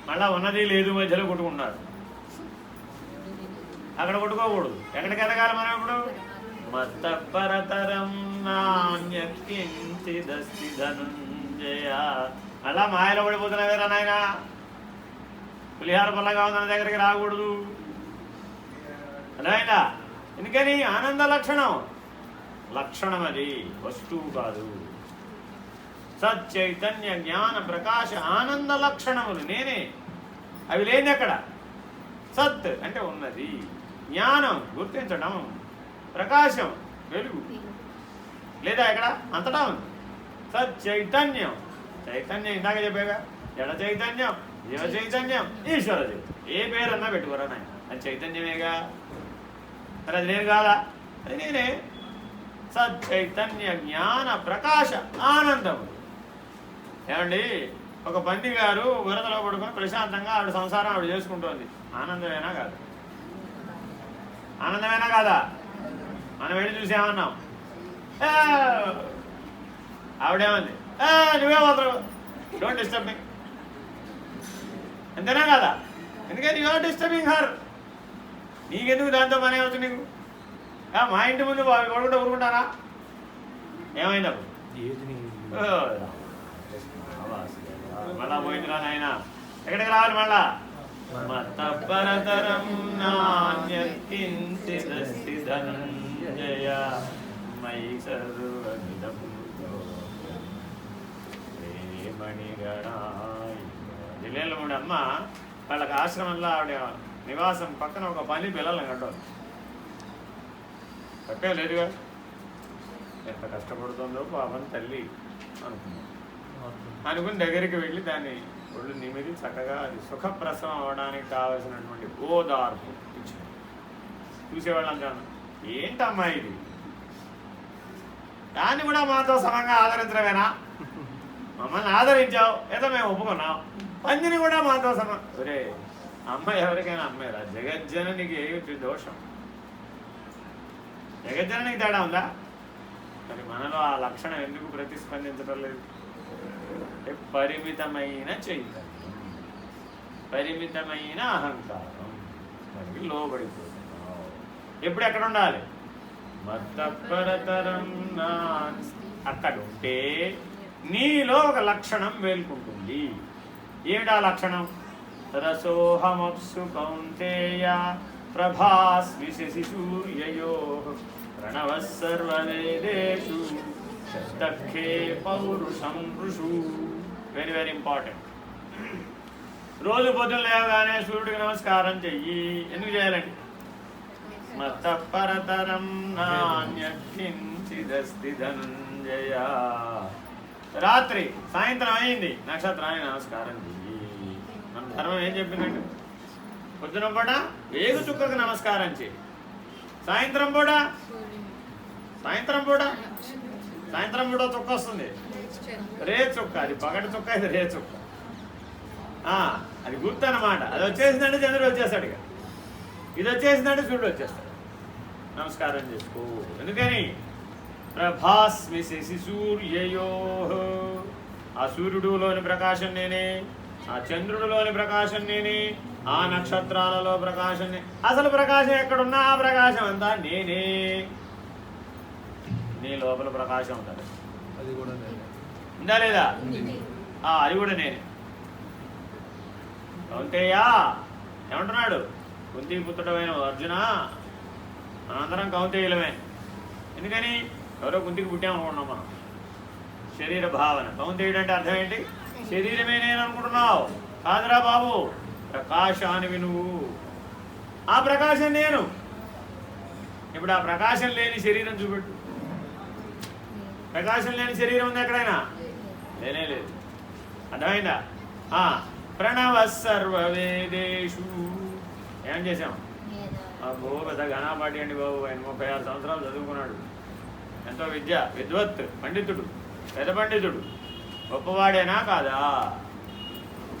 మళ్ళా ఉన్నది లేదు మధ్యలో కొట్టుకుంటున్నారు. అక్కడ కొట్టుకోకూడదు. ఎక్కడికి ఎదగాలి మనం ఇప్పుడు? మత్తపరతరం నాన్యత్కించిదస్తి ధనంజయ. మళ్ళా మాయలో పడిపోతున్నావేరా నాయన. పులిహార పొల్లగా ఉందన్న దగ్గరికి రాకూడదు. అర్థమైందా? ఎందుకని? ఆనంద లక్షణం. లక్షణం అది, వస్తువు కాదు. సచ్చైతన్య జ్ఞాన ప్రకాశ ఆనంద లక్షణములు నేనే. అవి లేని ఎక్కడ? సత్ అంటే ఉన్నది, జ్ఞానం గుర్తించడం, ప్రకాశం వెలుగు లేదా ఎక్కడ? అంతటా ఉంది. సచ్చైతన్యం. చైతన్యం ఇందాక చెప్పాగా, జడ చైతన్యం, జీవ చైతన్యం, ఈశ్వర చైతన్యం. ఏ పేరన్నా పెట్టుకోరా నాయన, అది చైతన్యమేగా. మరి అది నేను కాదా? అది నేనే. సచ్చైతన్య జ్ఞాన ప్రకాశ ఆనందము. ఏమండి, ఒక పంది గారు వరదలో పడుకొని ప్రశాంతంగా ఆవిడ సంసారం ఆవిడ చేసుకుంటోంది. ఆనందమేనా కాదు? ఆనందమేనా కాదా? మనం వెళ్ళి చూసేమన్నాం, ఆవిడేమంది, నువ్వే మాత్రం డోంట్ డిస్టర్బ్ మీ. అంతేనా కాదా? ఎందుకని యు ఆర్ డిస్టర్బింగ్ హర్. నీకెందుకు దాంతో పని అవుతుంది నీకు? మా ఇంటి ముందు కొడుకుంటూ ఊరుకుంటారా? ఏమైంది అప్పుడు? మళ్ళా పోయిందిరా నాయన. ఎక్కడికి రావాలి మళ్ళా? మత్తపరతరం నాన్యత్కించిదస్తి ధనంజయ మయి సర్వమిదం మణిగణాయ. జిల్లేలముడి అమ్మ వాళ్ళకి ఆశ్రమంలో ఆవిడ నివాసం పక్కన ఒక పని పిల్లల్ని కట్టదు. తప్పే లేదుగా. ఎంత కష్టపడుతుందో పాపం తల్లి అనుకుని దగ్గరికి వెళ్ళి దాన్ని ఒళ్ళు నిమిది చక్కగా అది సుఖప్రసవం అవడానికి కావలసినటువంటి ఓదార్పు ఇచ్చింది. చూసేవాళ్ళు అంటాను, ఏంటమ్మా ఇది, దాన్ని కూడా మాతో సమంగా ఆదరించడమేనా? మమ్మల్ని ఆదరించావు, ఏదో మేము ఒప్పుకున్నాం, పందిని కూడా మాతో ఒరే అమ్మ ఎవరికైనా అమ్మాయిరా. జగజ్జననికి ఏమిటి దోషం? జగజ్జననికి తేడా ఉందా? మరి మనలో ఆ లక్షణం ఎందుకు ప్రతిస్పందించడం లేదు? పరిమితమైన చైతన్యం, పరిమితమైన అహంకారం, మరి లోబడిపోతున్నావు. ఎప్పుడు ఎక్కడ ఉండాలి? మత్తపరతరం అక్కడ ఉంటే నీలో ఒక లక్షణం మేల్కుంటుంది. ఏమిటా లక్షణం? రసోహమప్సు కౌంతేయ ప్రభాస్మి శశి సూర్యయో ప్రణవః సర్వవేదేషు దక్షే పౌరుషం ఋషు. Very very important. రోజు పొద్దున లేవగానే సూర్యుడికి నమస్కారం చెయ్యి. ఎందుకు చేయాలండి? మత్తపరతరం నాన్యకించిదస్తి ధనంజయ. రాత్రి సాయంత్రం అయింది, నక్షత్రానికి నమస్కారం చెయ్యి. మన ధర్మం ఏం చెప్పిందండి? పొద్దున పూట వేగు చుక్కకు నమస్కారం చేయి. సాయంత్రం పూట చుక్క వస్తుంది, రే చుక్క. అది పగటి చుక్క, ఇది రే చుక్క. అది గుర్తు అన్నమాట. అది వచ్చేసిందంటే చంద్రుడు వచ్చేస్తాడు. ఇక ఇది వచ్చేసిందంటే సూర్యుడు వచ్చేస్తాడు. నమస్కారం చేసుకో. ఎందుకని? ప్రభాస్మి శశి సూర్యయో. ఆ సూర్యుడులోని ప్రకాశం నేనే, ఆ చంద్రుడిలోని ప్రకాశం నేనే, ఆ నక్షత్రాలలో ప్రకాశం అసలు ప్రకాశం ఎక్కడున్నా ఆ ప్రకాశం అంతా నేనే. నీ లోపల ప్రకాశం ఉందా? అది కూడా ఉందా లేదా? అది కూడా నేనే. కౌంతేయా ఏమంటున్నాడు? కుంతి పుత్రుడమైన అర్జున, మనందరం కౌంతేయులమే. ఎందుకని? ఎవరో కుంతికి పుట్టామనుకుంటున్నాం మనం. శరీర భావన. కౌంతేయుడు అంటే అర్థం ఏంటి? శరీరమే నేను అనుకుంటున్నావు. కాదురా బాబు, ప్రకాశానివి నువ్వు. ఆ ప్రకాశం నేను. ఇప్పుడు ఆ ప్రకాశం లేని శరీరం చూపెట్టు. ప్రకాశం లేని శరీరం ఉంది ఎక్కడైనా? లేనే లేదు. అర్థమైందా? ప్రణవ సర్వవేదేషు. ఏం చేసాం? పెద్ద ఘనాపాటి అండి బాబు. ఆయన 36 సంవత్సరాలు చదువుకున్నాడు. ఎంతో విద్వత్ పండితుడు, పెద్ద పండితుడు. గొప్పవాడేనా కాదా?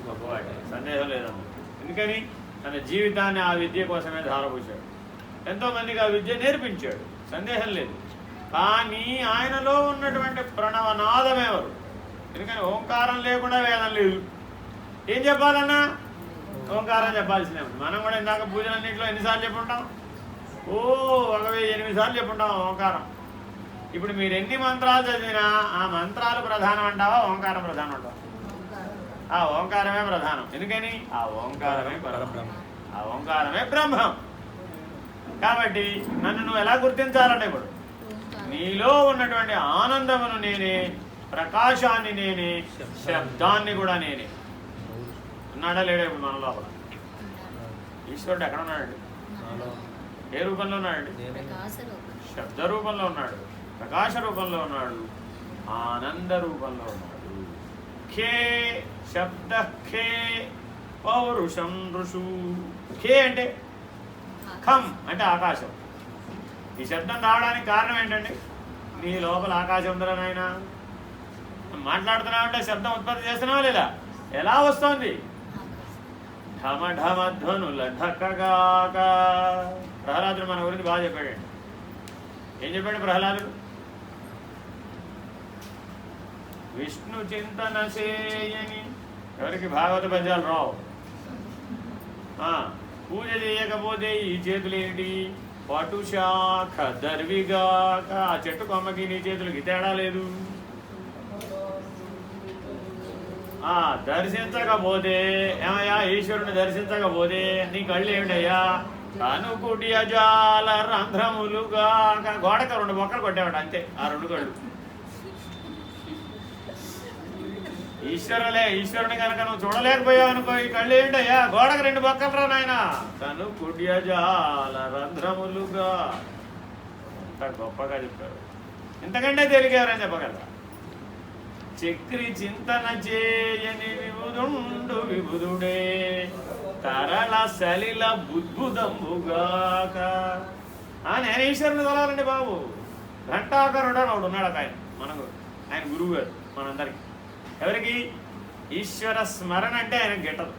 గొప్పవాడే, సందేహం లేదన్న. ఎందుకని? తన జీవితాన్ని ఆ విద్య కోసమే ధారపోశాడు. ఎంతోమందికి ఆ విద్య నేర్పించాడు, సందేహం లేదు. కానీ ఆయనలో ఉన్నటువంటి ప్రణవనాదం ఎవరు? ఎందుకని? ఓంకారం లేకుండా వేదం లేదు. ఏం చెప్పాలన్నా? ఓంకారం చెప్పాల్సిందే. మనం కూడా ఇందాక పూజలన్నింటిలో ఎన్నిసార్లు చెప్పుంటాం? 1008 సార్లు చెప్పుంటాం ఓంకారం. ఇప్పుడు మీరు ఎన్ని మంత్రాలు చదివినా ఆ మంత్రాలు ప్రధానం అంటావా, ఓంకారం ప్రధానం అంటావా? ఆ ఓంకారమే ప్రధానం. ఎందుకని? ఆ ఓంకారమే పరబ్రహ్మం, ఆ ఓంకారమే బ్రహ్మం. కాబట్టి నన్ను నువ్వు ఎలా గుర్తించాలంటే, ఇప్పుడు నీలో ఉన్నటువంటి ఆనందమును నేనే, ప్రకాశాన్ని నేనే, శబ్దాన్ని కూడా నేనే. ఉన్నాడా లేడా ఇప్పుడు మన లోపల? ఈశ్వరుడు ఎక్కడ ఉన్నాడండి? ఏ రూపంలో ఉన్నాడండి? శబ్ద రూపంలో ఉన్నాడు, ప్రకాశ రూపంలో ఉన్నాడు, ఆనంద రూపంలో ఉన్నాడు. ఖే శబ్ద ఖే పౌరుషం ఋషు. ఖే అంటే ఖం అంటే ఆకాశం. ఈ శబ్దం రావడానికి కారణం ఏంటండి? నీ లోపల ఆకాశం ఉందిరా నాయన. మాట్లాడుతున్నావంటే శబ్దం ఉత్పత్తి చేస్తున్నావా లేదా? ఎలా వస్తోంది? ఢమ ఢమ ధ్వనుల ఢకగాక. ప్రహ్లాదుడు మన గురించి బాగా చెప్పాడండి. ఏం చెప్పాడు ప్రహ్లాదుడు? విష్ణు చింతన చేయని. ఎవరికి భాగవత పద్యాలు రావు. పూజ చేయకపోతే ఈ చేతులు ఏంటి? పటుశాఖ దర్విగాక. ఆ చెట్టు కొమ్మకి నీ చేతులకి తేడా లేదు. దర్శించకపోతే ఏమయ్యా? ఈశ్వరుని దర్శించకపోతే నీ కళ్ళు ఏమిటయ్యా? కనుకుటి అజాల రంధ్రములుగా. గోడక 2 బొక్కలు కొట్టేవాడు అంతే. ఆ 2 కళ్ళు ఈశ్వరుని కనుక నువ్వు చూడలేకపోయావు అనుకో, ఈ కళ్ళు ఏంటయ్యా గోడకు 2 బొక్కలు రా నాయన, కను కుడ్యజాల రంధ్రములుగా. అంత గొప్పగా చెప్పారు. ఇంతకంటే తేలికేవరని చెప్పగలరా? చక్రి చింతన చేయని విబుదుండు విబుదుడే తరళ సలిల బుద్భుదంబుగాక. నేను ఈశ్వరుని తొలాలండి బాబు. ఘంటాకరుడు అని ఒకడు ఉన్నాడు, ఆయన మనకు, ఆయన గురువు గారు మనందరికి. ఎవరికి? ఈశ్వర స్మరణ అంటే ఆయనకు గిట్టదు.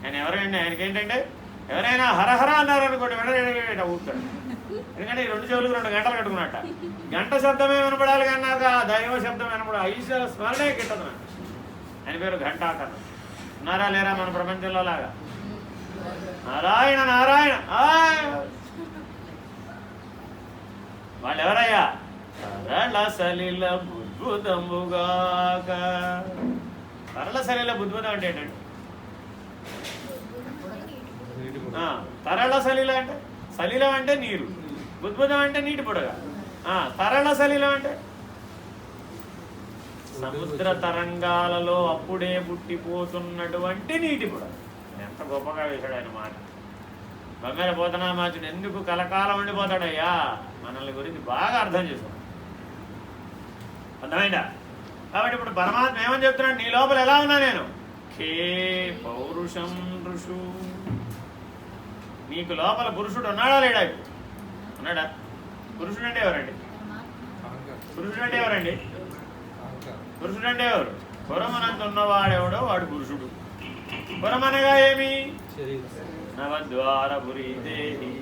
ఆయన ఎవరండి? ఆయనకి ఏంటంటే ఎవరైనా హరహర అన్నారు అనుకోండి వెంటనే ఊపుతాడు. ఎందుకంటే ఈ 2 చెవులకు 2 గంటలు కట్టుకున్నట్ట. గంట శబ్దమే వినపడాలి కన్నాక దైవ శబ్దం వినపడాలి. ఈశ్వర స్మరణే గిట్టదు. ఆయన పేరు ఘంటాకరణం. ఉన్నారా లేరా మన ప్రపంచంలో లాగా? నారాయణ నారాయణ. వాళ్ళు ఎవరయ్యా? తరళ సలిల బుద్భుదంబుగాక. తరళ సలిల బుద్భుదం అంటే ఏంటండి? తరళ సలిల అంటే, సలిలం అంటే నీరు, బుద్భుదం అంటే నీటి పొడగ. తరళ సలిలం అంటే సముద్ర తరంగాలలో అప్పుడే పుట్టిపోతున్నటువంటి నీటి పొడగ. ఎంత గొప్పగా వేశాడు ఆయన మాట. బొమ్మల పోతనామాచుడు ఎందుకు కలకాలం ఉండిపోతాడయ్యా? మనల్ని గురించి బాగా అర్థం చేసుకోండి. అర్థమైందా? కాబట్టి ఇప్పుడు పరమాత్మ ఏమని చెప్తున్నాడు? నీ లోపల ఎలా ఉన్నా నేను? ఖే పౌరుషం ఋషు. నీకు లోపల పురుషుడు ఉన్నాడా లేడా? ఇప్పుడు ఉన్నాడా? పురుషుడు అంటే ఎవరండి? పురుషుడు అంటే ఎవరండి? పురుషుడు అంటే ఎవరు? పురమనంత ఉన్నవాడెవడో వాడు పురుషుడు. పురమనగా ఏమి? నవద్వారపురి దేహి.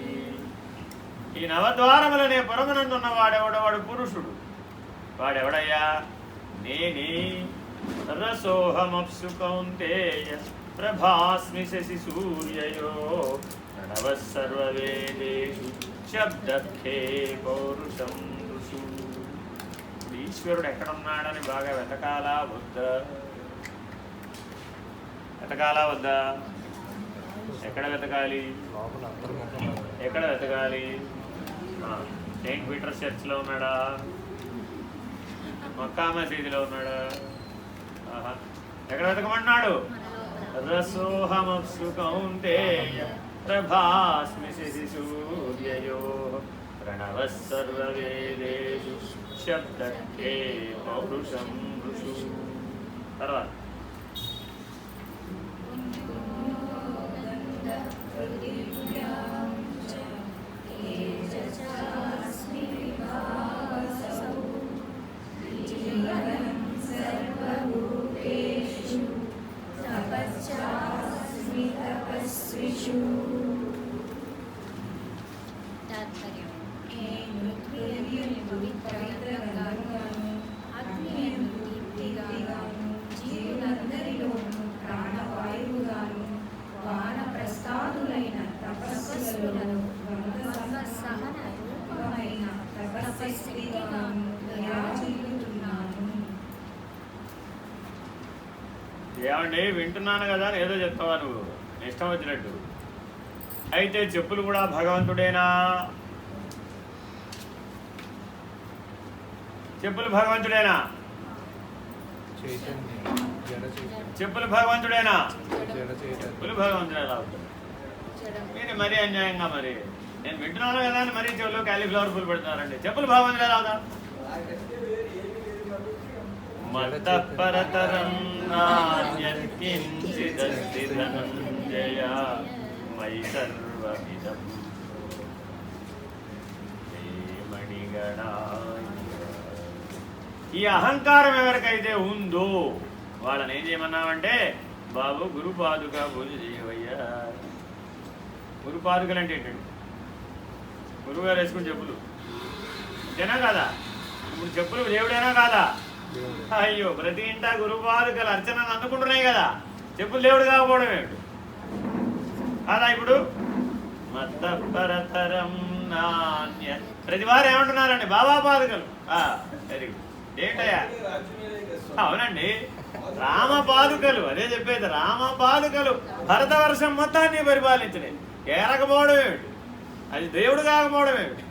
ఈ నవద్వారములనే పురమనంత ఉన్నవాడెవడో వాడు పురుషుడు. వాడెవడయ్యా? నేనే రసోహమప్సు కౌంతేయ ప్రభాస్మి శశి సూర్యయో ప్రణవ సర్వవేదేషు శబ్దఖే పౌరుషం ఋషు. ఈశ్వరుడు ఎక్కడున్నాడని బాగా వెతకాలా వద్దా? వెతకాలా వద్దా? ఎక్కడ వెతకాలి? ఎక్కడ వెతకాలి? సెయింట్ పీటర్స్ చర్చ్లో ఉన్నాడా? మక్కా మసీదులో ఉన్నాడా? ఎక్కడ వెతకమన్నాడు? రసోహమప్సు కౌంతేయ ప్రభాస్మి శశి సూర్యయో ప్రణవ సర్వవేదేషు శబ్దఖే పౌరుషం ఋషు. తర్వాత ఏమండి వింటున్నాను కదా అని ఏదో చెప్తావా నువ్వు ఇష్టం వచ్చినట్టు? అయితే చెప్పులు కూడా భగవంతుడేనా? చెప్పులు భగవంతుడేనా? చెప్పులు భగవంతుడేనా? చెప్పులు భగవంతుడు ఎలా అవుతుంది? మీరు మరీ అన్యాయంగా మరి నేను వింటున్నాను కదా అని మరీ చెవులు క్యాలీఫ్లవర్ పూలు పెడుతున్నారండి. చెప్పులు భగవంతుడు ఎలా అవుతా? మత్తపరతరం నాన్యత్కించిదస్తి ధనంజయ మయి సర్వమిదం ఈ అహంకారం ఎవరికైతే ఉందో వాళ్ళని ఏం చేయమన్నామంటే, బాబు గురుపాదుక పూజ చేయవయ్యా. గురుపాదుకలు అంటే ఏంటండి? గురువుగారు వేసుకుని చెప్పులు అంతేనా కాదా? ఇప్పుడు చెప్పులు దేవుడేనా కాదా? అయ్యో ప్రతి ఇంట గురుపాదుకలు అర్చనలు అందుకుంటున్నాయి కదా, చెప్పులు దేవుడు కాకపోవడం ఏమిటి కాదా? ఇప్పుడు మత్తపరతరం నాణ్య ప్రతి వారు ఏమంటున్నారండి? బాబా పాదుకలు. Very good. ఏంటయ్యా? అవునండి, రామపాదుకలు. అదే చెప్పేది, రామపాదుకలు భరతవర్షం మొత్తాన్ని పరిపాలించినాయి. ఏరకపోవడం ఏమిటి? అది దేవుడు కాకపోవడం ఏమిటి?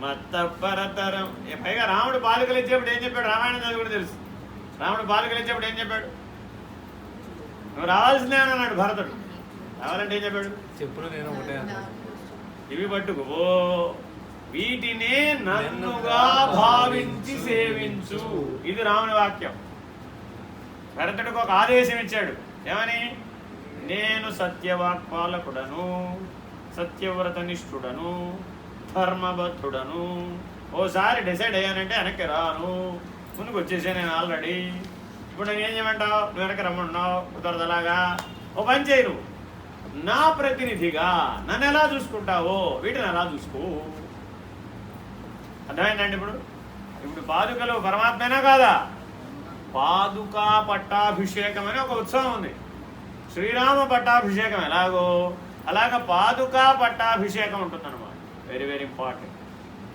మత్తపరతరం. పైగా రాముడు పాదుకలు ఇచ్చేప్పుడు ఏం చెప్పాడు? రామాయణం చదివి కూడా తెలుసు. రాముడు బాలికలిచ్చేప్పుడు ఏం చెప్పాడు? నువ్వు రావాల్సిందే అని అన్నాడు భరతుడు. రావాలంటే ఏం చెప్పాడు? చెప్పులు నేను ఒకటే ఇవి పట్టుకో, వీటినే నన్నుగా భావించి సేవించు. ఇది రాముని వాక్యం. భరతుడికి ఒక ఆదేశం ఇచ్చాడు. ఏమని? నేను సత్యవాక్పాలకుడను, సత్యవ్రత నిష్ఠుడను, ధర్మబద్ధుడను. ఓసారి డిసైడ్ అయ్యానంటే వెనక్కి రాను, ముందుకు వచ్చేసా నేను ఆల్రెడీ. ఇప్పుడు నేను ఏం చేయమంటావు? నువ్వు వెనక్కి రమ్మన్నావు, కుదరదలాగా. ఓ పని చేయి, నువ్వు నా ప్రతినిధిగా నన్ను ఎలా చూసుకుంటావో వీటిని ఎలా చూసుకో. అర్థమైందండి? ఇప్పుడు పాదుకలు పరమాత్మైనా కాదా? పాదుకా పట్టాభిషేకం అని ఒక ఉత్సవం ఉంది. శ్రీరామ పట్టాభిషేకం ఎలాగో అలాగ పాదుకా పట్టాభిషేకం ఉంటుందన్నమాట. Very very important.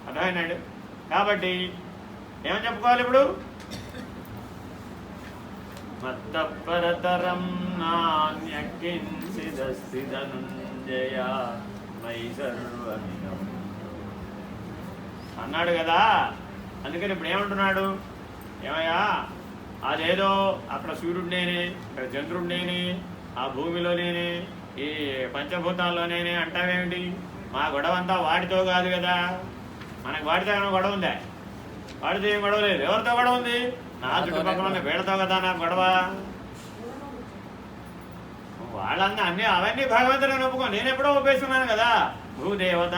అర్థమైందండి? కాబట్టి ఏమని చెప్పుకోవాలి ఇప్పుడు? మత్తపరతరం నాన్యకించిదస్తి ధనుంజయ మయి సర్వమిదం అన్నాడు కదా. అందుకని ఇప్పుడు ఏమంటున్నాడు? ఏమయ్యా, అదేదో అక్కడ సూర్యుడు నేనే, ఇక్కడ చంద్రుడు నేనే, ఆ భూమిలో నేనే, ఈ పంచభూతాల్లో నేనే అంటావేమిటి? మా గొడవ అంతా వాటితో కాదు కదా. మనకు వాటితో ఏమైనా గొడవ ఉందా? వాడితో ఏం గొడవ లేదు. ఎవరితో గొడవ ఉంది? నా చుట్టుపక్కల ఉన్న వీళ్ళతో కదా నాకు గొడవ. వాళ్ళంతా అన్నీ అవన్నీ భగవంతుని ఒప్పుకో. నేను ఎప్పుడో ఒప్పేస్తున్నాను కదా. భూదేవత,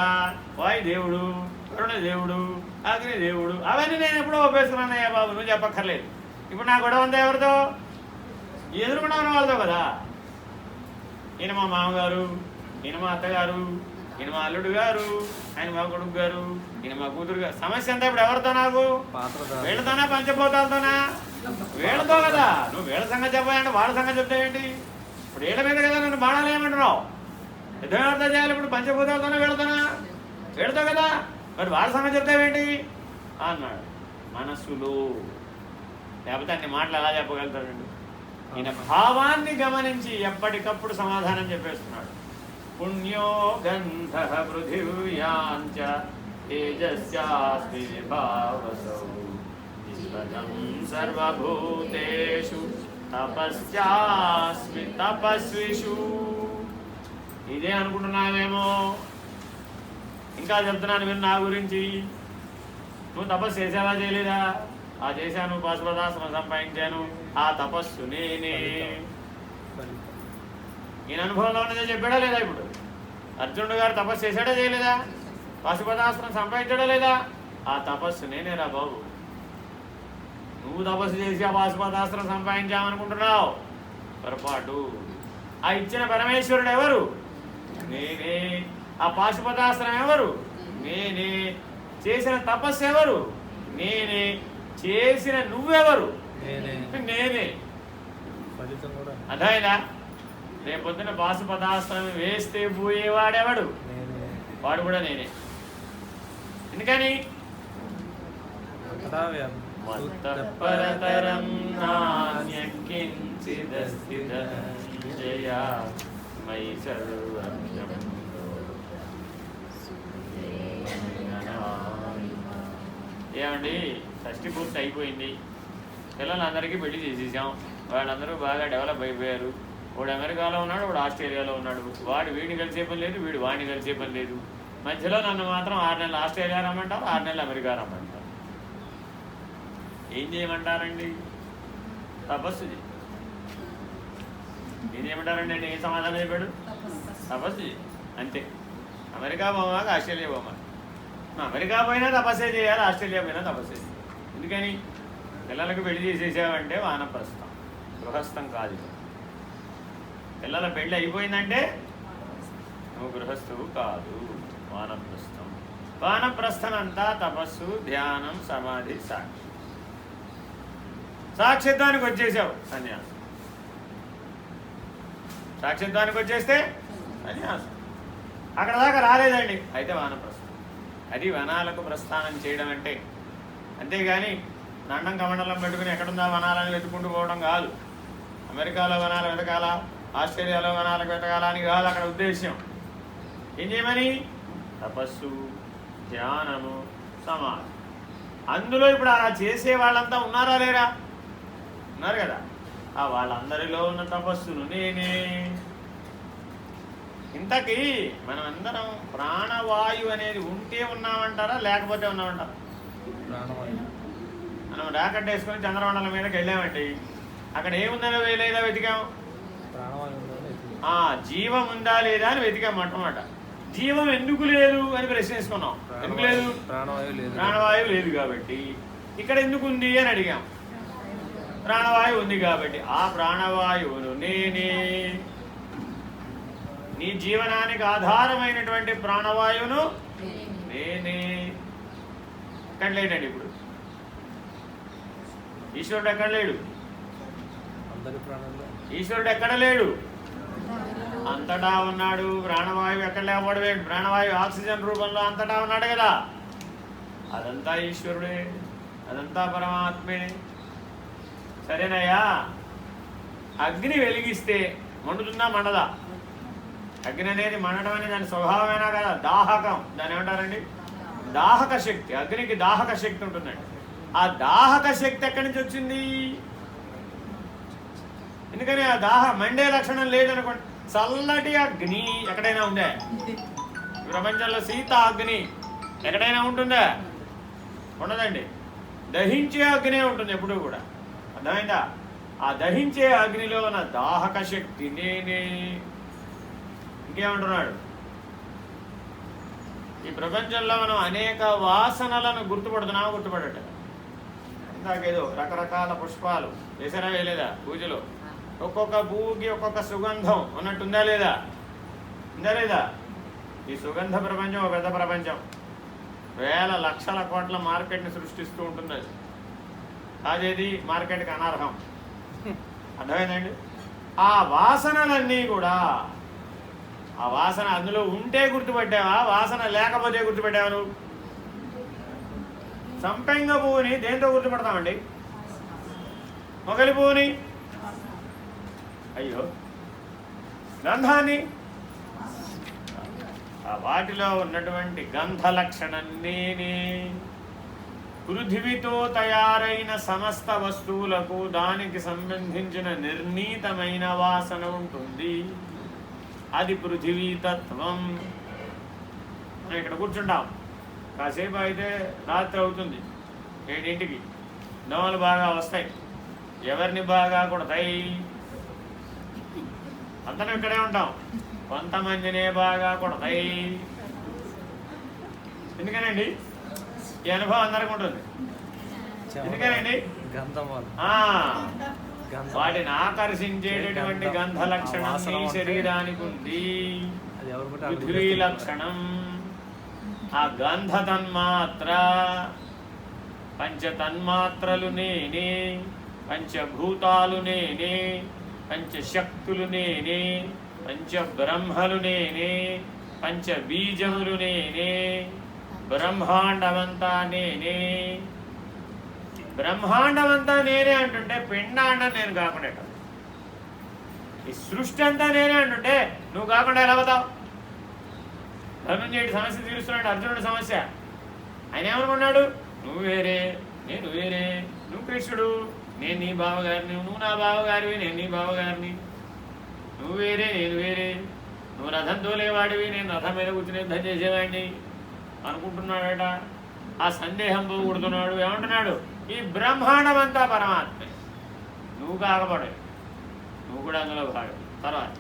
వాయుదేవుడు, వరుణ దేవుడు, అగ్ని దేవుడు, అవన్నీ నేను ఎప్పుడో ఒప్పేస్తున్నానయ్యా బాబు, నువ్వు చెప్పక్కర్లేదు. ఇప్పుడు నా గొడవ అంతా ఎవరితో? ఎదురుకుండా ఉన్న వాళ్ళతో కదా. ఈయన మా మామగారు, ఈయన మా అత్తగారు, ఈయన మా అల్లుడు గారు, ఆయన మా కొడుకు గారు, ఈయన మా కూతురు గారు. సమస్య అంతా ఇప్పుడు ఎవరితో? నాకు వీళ్ళతోనా, పంచభూతాలతోనా? వీళ్ళతో కదా. నువ్వు వీళ్ళ సంగతి చెప్పాలంటే వాళ్ళ సంగతి చెప్తావేంటి? ఇప్పుడు వీళ్ళ మీద కదా నన్ను బాణాలు ఏమంటున్నావు? యుద్ధం అర్థం చేయాలి. ఇప్పుడు పంచభూతాలతోనా వీళ్ళతోనా? వీళ్ళతో కదా. మరి వాళ్ళ సంగతి చెప్తావేంటి అన్నాడు. మనస్సులో లేకపోతే అన్ని మాటలు ఎలా చెప్పగలుగుతాడండి? ఈయన భావాన్ని గమనించి ఎప్పటికప్పుడు సమాధానం చెప్పేస్తున్నాడు. పుణ్యో గంధ పృథివ్యాంచ తేజస్యాస్మి విభావసౌ విశ్వజం సర్వభూతేషు తపస్యాస్మి తపస్విషు. ఇదే అనుకుంటున్నావేమో. ఇంకా చెప్తున్నాను విను నా గురించి. నువ్వు తపస్సు చేసావా, చేయలేదా? ఆ చేశాను, పాశుపతాస్త్రం సంపాదించాను. ఆ తపస్సు నేనే. ఈయన అనుభవంలో ఉన్నదే చెప్పాడా లేదా? ఇప్పుడు అర్జునుడు గారు తపస్సు చేశాడా, చేయలేదా? పాశుపతాస్త్రం సంపాదించాడా లేదా? ఆ తపస్సు నేనేరా బాబు. నువ్వు తపస్సు చేసి ఆ పాశుపతాస్త్రం సంపాదించామనుకుంటున్నావు, పొరపాటు. ఆ ఇచ్చిన పరమేశ్వరుడు ఎవరు? నేనే. ఆ పాశుపతాస్త్రం ఎవరు? నేనే. చేసిన తపస్సు ఎవరు? నేనే. చేసిన నువ్వెవరు? నేనే. అర్థమైందా? రేపొద్దున పాశుపతాస్త్రం వేస్తే పోయేవాడెవడు? వాడు కూడా నేనే. ఎందుకని? మత్తపరతరం నాన్యకించిదస్తి ధనంజయ మయి సర్వమిదం. ఏమండి, షష్ఠి పూర్తి అయిపోయింది. పిల్లలందరికీ పెళ్లి చేసేసాం. వాళ్ళందరూ బాగా డెవలప్ అయిపోయారు. వాడు అమెరికాలో ఉన్నాడు, వాడు ఆస్ట్రేలియాలో ఉన్నాడు. వాడు వీడిని కలిసే పని లేదు, వీడు వాడిని కలిసే పని లేదు. మధ్యలో నన్ను మాత్రం 6 నెలలు ఆస్ట్రేలియా రమ్మంటారు, 6 నెలలు అమెరికా రమ్మంటారు. ఏం చేయమంటారండి? తపస్సు చేయి. ఏం చేయమంటారండి అంటే ఏం సమాధానం చెప్పాడు? తపస్సు చేయి, అంతే. అమెరికా పోమాక ఆస్ట్రేలియా పోమా. అమెరికా పోయినా తపస్సే చేయాలి, ఆస్ట్రేలియా పోయినా తపస్సే చేయాలి. ఎందుకని? పిల్లలకు పెళ్లి చేసేసావంటే వానప్రస్థం, గృహస్థం కాదు. పిల్లల పెళ్ళి అయిపోయిందంటే నువ్వు గృహస్థువు కాదు, వానప్రస్థం. వానప్రస్థం అంతా తపస్సు, ధ్యానం, సమాధి, సాక్షి. సాక్షిత్వానికి వచ్చేసావు, సన్యాసం. సాక్షిత్వానికి వచ్చేస్తే సన్యాసం. అక్కడ దాకా రాలేదండి, అయితే వానప్రస్థం. అది వనాలకు ప్రస్థానం చేయడం అంటే. అంతేగాని దండం కమండలం పెట్టుకుని ఎక్కడుందా వనాలను వెతుక్కుంటూ పోవడం కాదు. అమెరికాలో వనాలు వెతకాల, ఆస్ట్రేలియాలో వనాలకు వెతకాల అని కాదు అక్కడ ఉద్దేశ్యం. ఏం చేయమని? తపస్సు, ధ్యానము, సమాధి. అందులో ఇప్పుడు అలా చేసే వాళ్ళంతా ఉన్నారా లేరా? ఉన్నారు కదా, ఆ వాళ్ళందరిలో ఉన్న తపస్సును నేనే. ఇంతకీ మనం అందరం ప్రాణవాయువు అనేది ఉంటే ఉన్నామంటారా లేకపోతే ఉన్నామంటారా? మనం రాకెట్ వేసుకొని చంద్రమండలం మీదకి వెళ్ళామండి, అక్కడ ఏముందనో లేదా వెతికాం, జీవం ఉందా లేదా అని వెతికాం అన్నమాట. జీవం ఎందుకు లేదు అని ప్రశ్న వేసుకున్నాం. ఎందుకు లేదు? ప్రాణవాయువు లేదు కాబట్టి. ఇక్కడ ఎందుకు ఉంది అని అడిగాం. ప్రాణవాయువు ఉంది కాబట్టి. ఆ ప్రాణవాయువును నేనే, నీ జీవనానికి ఆధారమైనటువంటి ప్రాణవాయువును నేనే. ఎక్కడ లేడండి ఇప్పుడు ఈశ్వరుడు? ఎక్కడ లేడు ఈశ్వరుడు? ఎక్కడ లేడు? అంతటా ఉన్నాడు. ప్రాణవాయువు ఎక్కడ లేకపోవడం? ప్రాణవాయువు ఆక్సిజన్ రూపంలో అంతటా ఉన్నాడు కదా. అదంతా ఈశ్వరుడే, అదంతా పరమాత్మే. సరేనయ్యా, అగ్ని వెలిగిస్తే మండుతుందా మండదా? అగ్ని అనేది మండడం అనేది దాని స్వభావమేనా కదా? దాహకం, దాని ఏమంటారండి? దాహక శక్తి. అగ్నికి దాహక శక్తి ఉంటుందండి. ఆ దాహక శక్తి ఎక్కడి నుంచి వచ్చింది? ఎందుకని ఆ మండే లక్షణం లేదనుకోండి. చల్లటి అగ్ని ఎక్కడైనా ఉందా? ప్రపంచంలో సీత అగ్ని ఎక్కడైనా ఉంటుందా? ఉండదండి. దహించే అగ్నే ఉంటుంది ఎప్పుడూ కూడా. అర్థమైందా? ఆ దహించే అగ్నిలో ఉన్న దాహక శక్తి నేనే. ఇంకేమంటున్నాడు? ఈ ప్రపంచంలో మనం అనేక వాసనలను గుర్తుపడట. ఇందాకేదో రకరకాల పుష్పాలు వేసారా వేయలేదా పూజలో? ఒక్కొక్క పువ్వుకి ఒక్కొక్క సుగంధం ఉన్నట్టుందా లేదా? ఉందా లేదా? ఈ సుగంధ ప్రపంచం ఒక పెద్ద ప్రపంచం. వేల లక్షల కోట్ల మార్కెట్ని సృష్టిస్తూ ఉంటుంది. అదేది మార్కెట్కి అనర్హం. అర్థమైందండి? ఆ వాసనలన్నీ కూడా, ఆ వాసన అందులో ఉంటే గుర్తుపట్టావా, వాసన లేకపోతే గుర్తుపట్టావా? నువ్వు సంపెంగ పువ్వుని దేంతో గుర్తుపడతామండి? మొగలి పువ్వుని, అయ్యో గంధాన్ని, వాటిలో ఉన్నటువంటి గంధ లక్షణం నేనే. పృథివీతో తయారైన సమస్త వస్తువులకు దానికి సంబంధించిన నిర్ణీతమైన వాసన ఉంటుంది. అది పృథివీతత్వం. మనం ఇక్కడ కూర్చుంటాం, కాసేపు అయితే రాత్రి అవుతుంది, 7ంటికి దోమలు బాగా వస్తాయి. ఎవరిని బాగా కొడతాయి? అందరం ఇక్కడే ఉంటాం, కొంతమందినే బాగా కొడతాయి. ఎందుకనండి? ఈ అనుభవం అందరికి ఉంటుంది. ఎందుకనండి? వాటిని ఆకర్షించేటటువంటి గంధ లక్షణం నీ శరీరానికి ఉంది. పృథ్వీ లక్షణం. ఆ గంధ తన్మాత్ర, పంచతన్మాత్రలు నేనే, పంచభూతాలు నేనే, పంచశక్తులు నేనే, పంచబ్రహ్మలు నేనే, పంచబీజములు నేనే, బ్రహ్మాండమంతా నేనే. బ్రహ్మాండమంతా నేనే అంటుంటే పిండాండం నేను కాకుండా, ఈ సృష్టి అంతా నేనే అంటుంటే నువ్వు కాకుండా ఎలా అవుతావు? ధనుంజయుడి సమస్య తీరుస్తున్నాడు, అర్జునుడి సమస్య. ఆయన ఏమనుకున్నాడు? నువ్వు వేరే, నేను వేరే, నువ్వు కృష్ణుడు, నేను నీ బావగారిని, నువ్వు నా బావగారివి, నేను నీ బావగారిని. నువ్వు వేరే, నేను వేరే, నువ్వు రథం తోలేవాడివి, నేను రథం మీద కూర్చుని యుద్ధం చేసేవాడిని అనుకుంటున్నాడట. ఆ సందేహం పోగొడుతున్నాడు. ఏమంటున్నాడు? ఈ బ్రహ్మాండం అంతా పరమాత్మే, నువ్వు కాకపోవడే, నువ్వు కూడా అందులో భాగం. తర్వాత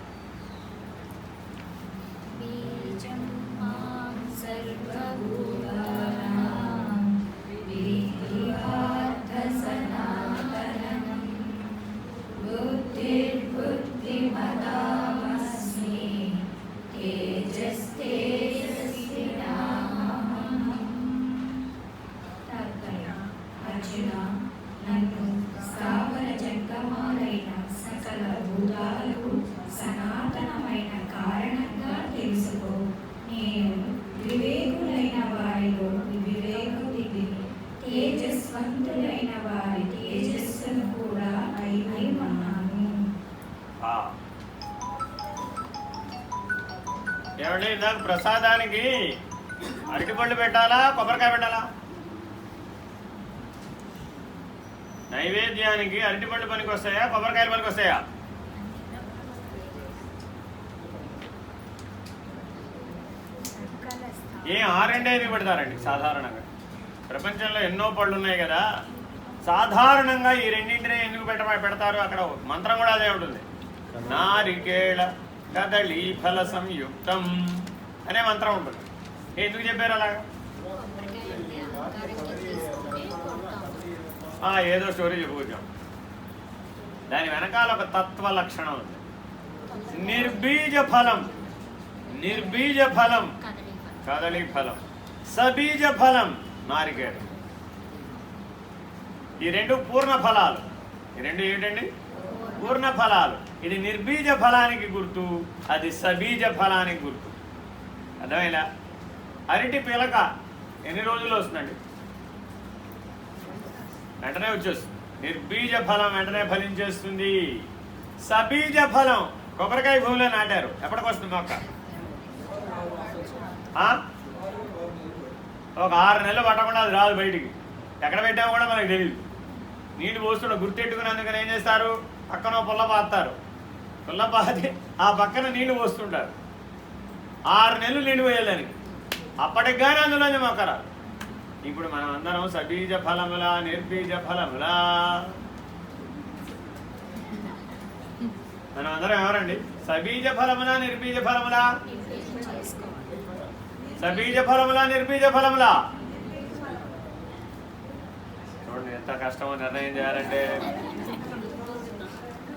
నన్ను స్థావర జంగమాలైన సకల భూతాలకు సనాతనమైన కారణంగా తెలుసుకో. నేను వివేకులైన వారిలో వివేకుడిని, తేజస్వంతులైన వారి తేజస్సును కూడా అయి ఉన్నాను. ఏమండి, ఇందాక ప్రసాదానికి అరటిపళ్ళు పెట్టాలా, కొబ్బరికాయ పెట్టాలా? నైవేద్యానికి అరటిపళ్ళు పనికి వస్తాయా, కొబ్బరికాయలు పనికి వస్తాయా? ఏ 6 పెడతారండి సాధారణంగా. ప్రపంచంలో ఎన్నో పళ్ళు ఉన్నాయి కదా, సాధారణంగా ఈ రెండింటినే ఎందుకు పెడతారు? అక్కడ మంత్రం కూడా అదే ఉంటుంది. నారికేళ కదళీ ఫల సంయుక్తం అనే మంత్రం ఉంటుంది. ఎందుకు చెప్పారు అలాగా? ఏదో స్టోరీ చెప్పుకొచ్చాం. దాని వెనకాల ఒక తత్వ లక్షణం ఉంది. నిర్బీజ ఫలం, నిర్బీజ ఫలం కదళీ ఫలం, సబీజ ఫలం నారికేళ. ఈ రెండు పూర్ణ ఫలాలు. ఈ రెండు ఏంటండి? పూర్ణ ఫలాలు. ఇది నిర్బీజ ఫలానికి గుర్తు, అది సబీజ ఫలానికి గుర్తు. అర్థమైనా? అరటి పిలక ఎన్ని రోజుల్లో వస్తుందండి? వెంటనే వచ్చేస్తుంది. నిర్బీజ ఫలం వెంటనే ఫలించేస్తుంది. సబీజ ఫలం కొబ్బరికాయ భూమిలో నాటారు, ఎప్పటికి వస్తుంది మొక్క? ఒక 6 నెలలు పట్టకుండా అది రాదు బయటికి. ఎక్కడ పెట్టామో కూడా మనకు తెలియదు. నీళ్ళు పోస్తుండ గుర్తెట్టుకున్నందుకని ఏం చేస్తారు? పక్కన పుల్ల పాతారు. పుల్ల పాతి ఆ పక్కన నీళ్లు పోస్తుంటారు. 6 నెలలు నీళ్ళు పోయాలి దానికి. అప్పటికి కానీ అందులోనే మొక్క రాదు. ఇప్పుడు మనం అందరం సబీజ ఫలములా నిర్బీజ ఫలములా. మనం అందరం ఎవరండి? సబీజ ఫలములా నిర్బీజ ఫలములా? సబీజ ఫలములా నిర్బీజ ఫలములా? చూడండి ఎంత కష్టమో నిర్ణయం చేయాలంటే.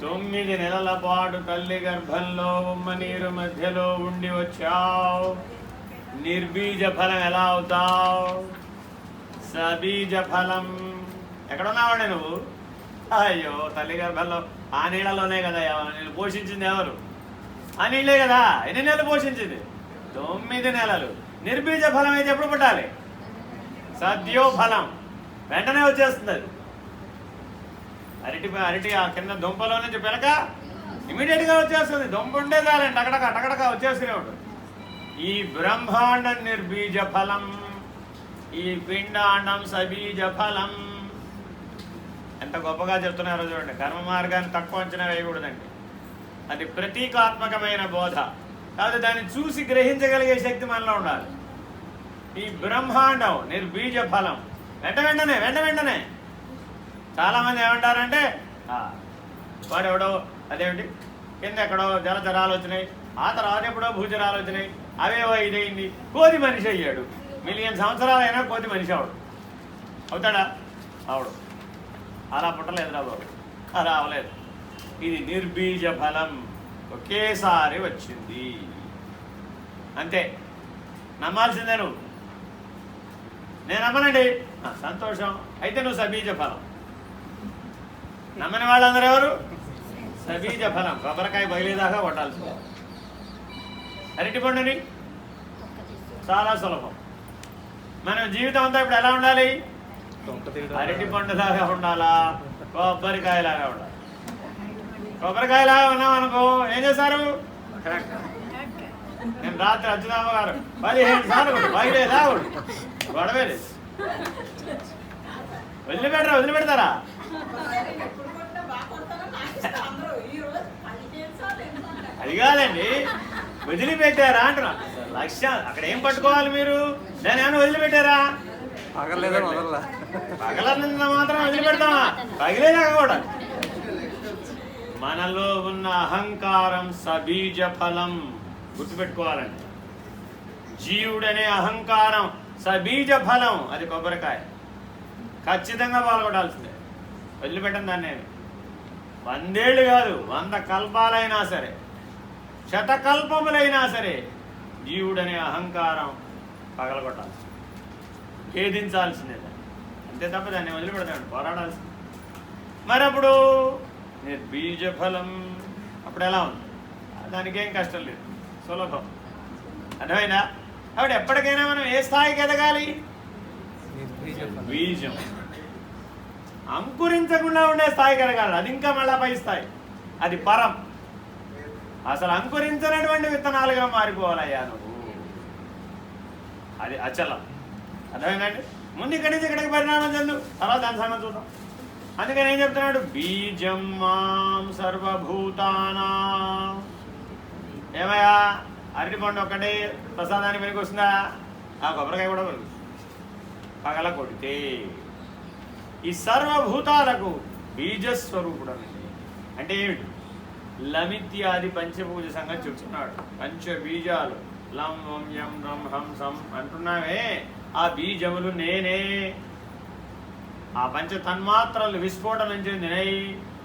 9 నెలల పాటు తల్లి గర్భంలో ఉమ్మ నీరు మధ్యలో ఉండి వచ్చావు. నిర్బీజ ఫలం ఎలా అవుతావు? సబీజ ఫలం. ఎక్కడున్నావాడే నువ్వు? అయ్యో, తల్లి గర్భంలో ఆ నీళ్ళలోనే కదా నేను పోషించింది ఎవరు? ఆ నీళ్ళే కదా. ఎన్ని నెలలు పోషించింది? 9 నెలలు. నిర్బీజ ఫలం అయితే ఎప్పుడు పుట్టాలి? సద్యో ఫలం, వెంటనే వచ్చేస్తుంది అది. అరటి ఆ కింద దుంపలో నుంచి పిలక ఇమీడియట్గా వచ్చేస్తుంది. దుంప ఉండే చాలండి, టకటక వచ్చేస్తూనే ఉంటుంది. ఈ బ్రహ్మాండం నిర్బీజ ఫలం, ఈ పిండాండం సబీజ ఫలం. ఎంత గొప్పగా చెప్తున్నారో చూడండి. కర్మ మార్గాన్ని తక్కువ అంచనా వేయకూడదండి. అది ప్రతీకాత్మకమైన బోధ కాదు, దాన్ని చూసి గ్రహించగలిగే శక్తి మనలో ఉండాలి. ఈ బ్రహ్మాండం నిర్బీజ ఫలం వెంటనే. చాలామంది ఏమంటారంటే వాడెవడో అదేమిటి కింద ఎక్కడో జలచరాలు వచ్చినాయి, ఆ తర్వాత ఎప్పుడో భూచరాలు వచ్చినాయి, అవేవో ఇదైంది, కోతి మనిషి అయ్యాడు. మిలియన్ సంవత్సరాలైనా కోతి మనిషి అవుతాడా? అవడు. అలా పుట్టలేదురా బాబు, అలా అవలేదు. ఇది నిర్బీజ ఫలం, ఒకేసారి వచ్చింది అంతే. నమ్మాల్సిందే నువ్వు. నేను నమ్మనండి, సంతోషం. అయితే నువ్వు సబీజ ఫలం. నమ్మని వాళ్ళందరూ ఎవరు? సబీజ ఫలం. కొబ్బరికాయ బయలుదాకా కొట్టాల్సిందే. అరటి పండుని చాలా సులభం. మనం జీవితం అంతా ఇప్పుడు ఎలా ఉండాలి? అరటి పండులాగా ఉండాలా, కొబ్బరికాయలాగా ఉండాలి. కొబ్బరికాయలాగా ఉన్నాం అనుకో, ఏం చేస్తారు? నేను రాత్రి అచ్చుదామ గారు 15 సార్లు బయలుదేరాడు గొడవేది. వదిలిపెడతారా? అది కాదండి, వదిలిపెట్టారా అంటున్నా. లక్ష్యం అక్కడ ఏం పట్టుకోవాలి మీరు? దాన్ని ఏమైనా వదిలిపెట్టారా? పగలన్న మాత్రం వదిలిపెడతామా? పగిలేదాకా కూడా. మనలో ఉన్న అహంకారం సబీజ ఫలం, గుర్తుపెట్టుకోవాలండి. జీవుడనే అహంకారం సబీజ ఫలం, అది కొబ్బరికాయ. ఖచ్చితంగా పాల్గొనాల్సిందే, వదిలిపెట్టం దాన్ని. 100 ఏళ్ళు కాదు, 100 కల్పాలైనా సరే, శతకల్పములైనా సరే జీవుడనే అహంకారం పగలగొట్టాల్సింది, ఛేదించాల్సిందే. అంతే తప్ప దాన్ని వదిలిపెడతాడు, పోరాడాల్సింది. మరి అప్పుడు నిర్బీజ ఫలం అప్పుడు ఎలా ఉంది? దానికేం కష్టం లేదు, సులభం. అర్థమైందా? కాబట్టి ఎప్పటికైనా మనం ఏ స్థాయికి ఎదగాలి? బీజం అంకురించకుండా ఉండే స్థాయికి ఎదగాలి. అది ఇంకా మళ్ళా పై స్థాయి, అది పరం. అసలు అంకురించినటువంటి విత్తనాలుగా మారిపోవాలయ్యా నువ్వు, అది అచలం. అర్థమైందండి? ముందు ఇక్కడి నుంచి ఇక్కడికి పరిణామం చెందు, తర్వాత దాని సంగతి చూద్దాం. అందుకని ఏం చెప్తున్నాడు? బీజం మాం సర్వభూతానాం. ఏమయ్యా, అరటిపండు ఒక్కటే ప్రసాదానికి పనికి వస్తుందా? ఆ కొబ్బరికాయ కూడా పనికి పగల కొడితే ఈ సర్వభూతాలకు బీజస్వరూపుడు అంటే ఏమిటి? లమిత్యాది పంచభూజ సంగతి చెప్తున్నాడు. పంచబీజాలు లం వం యం రం హం సం అంటున్నావే, ఆ బీజములు నేనే. ఆ పంచ తన్మాత్రలు విస్ఫోటనం చెందినై,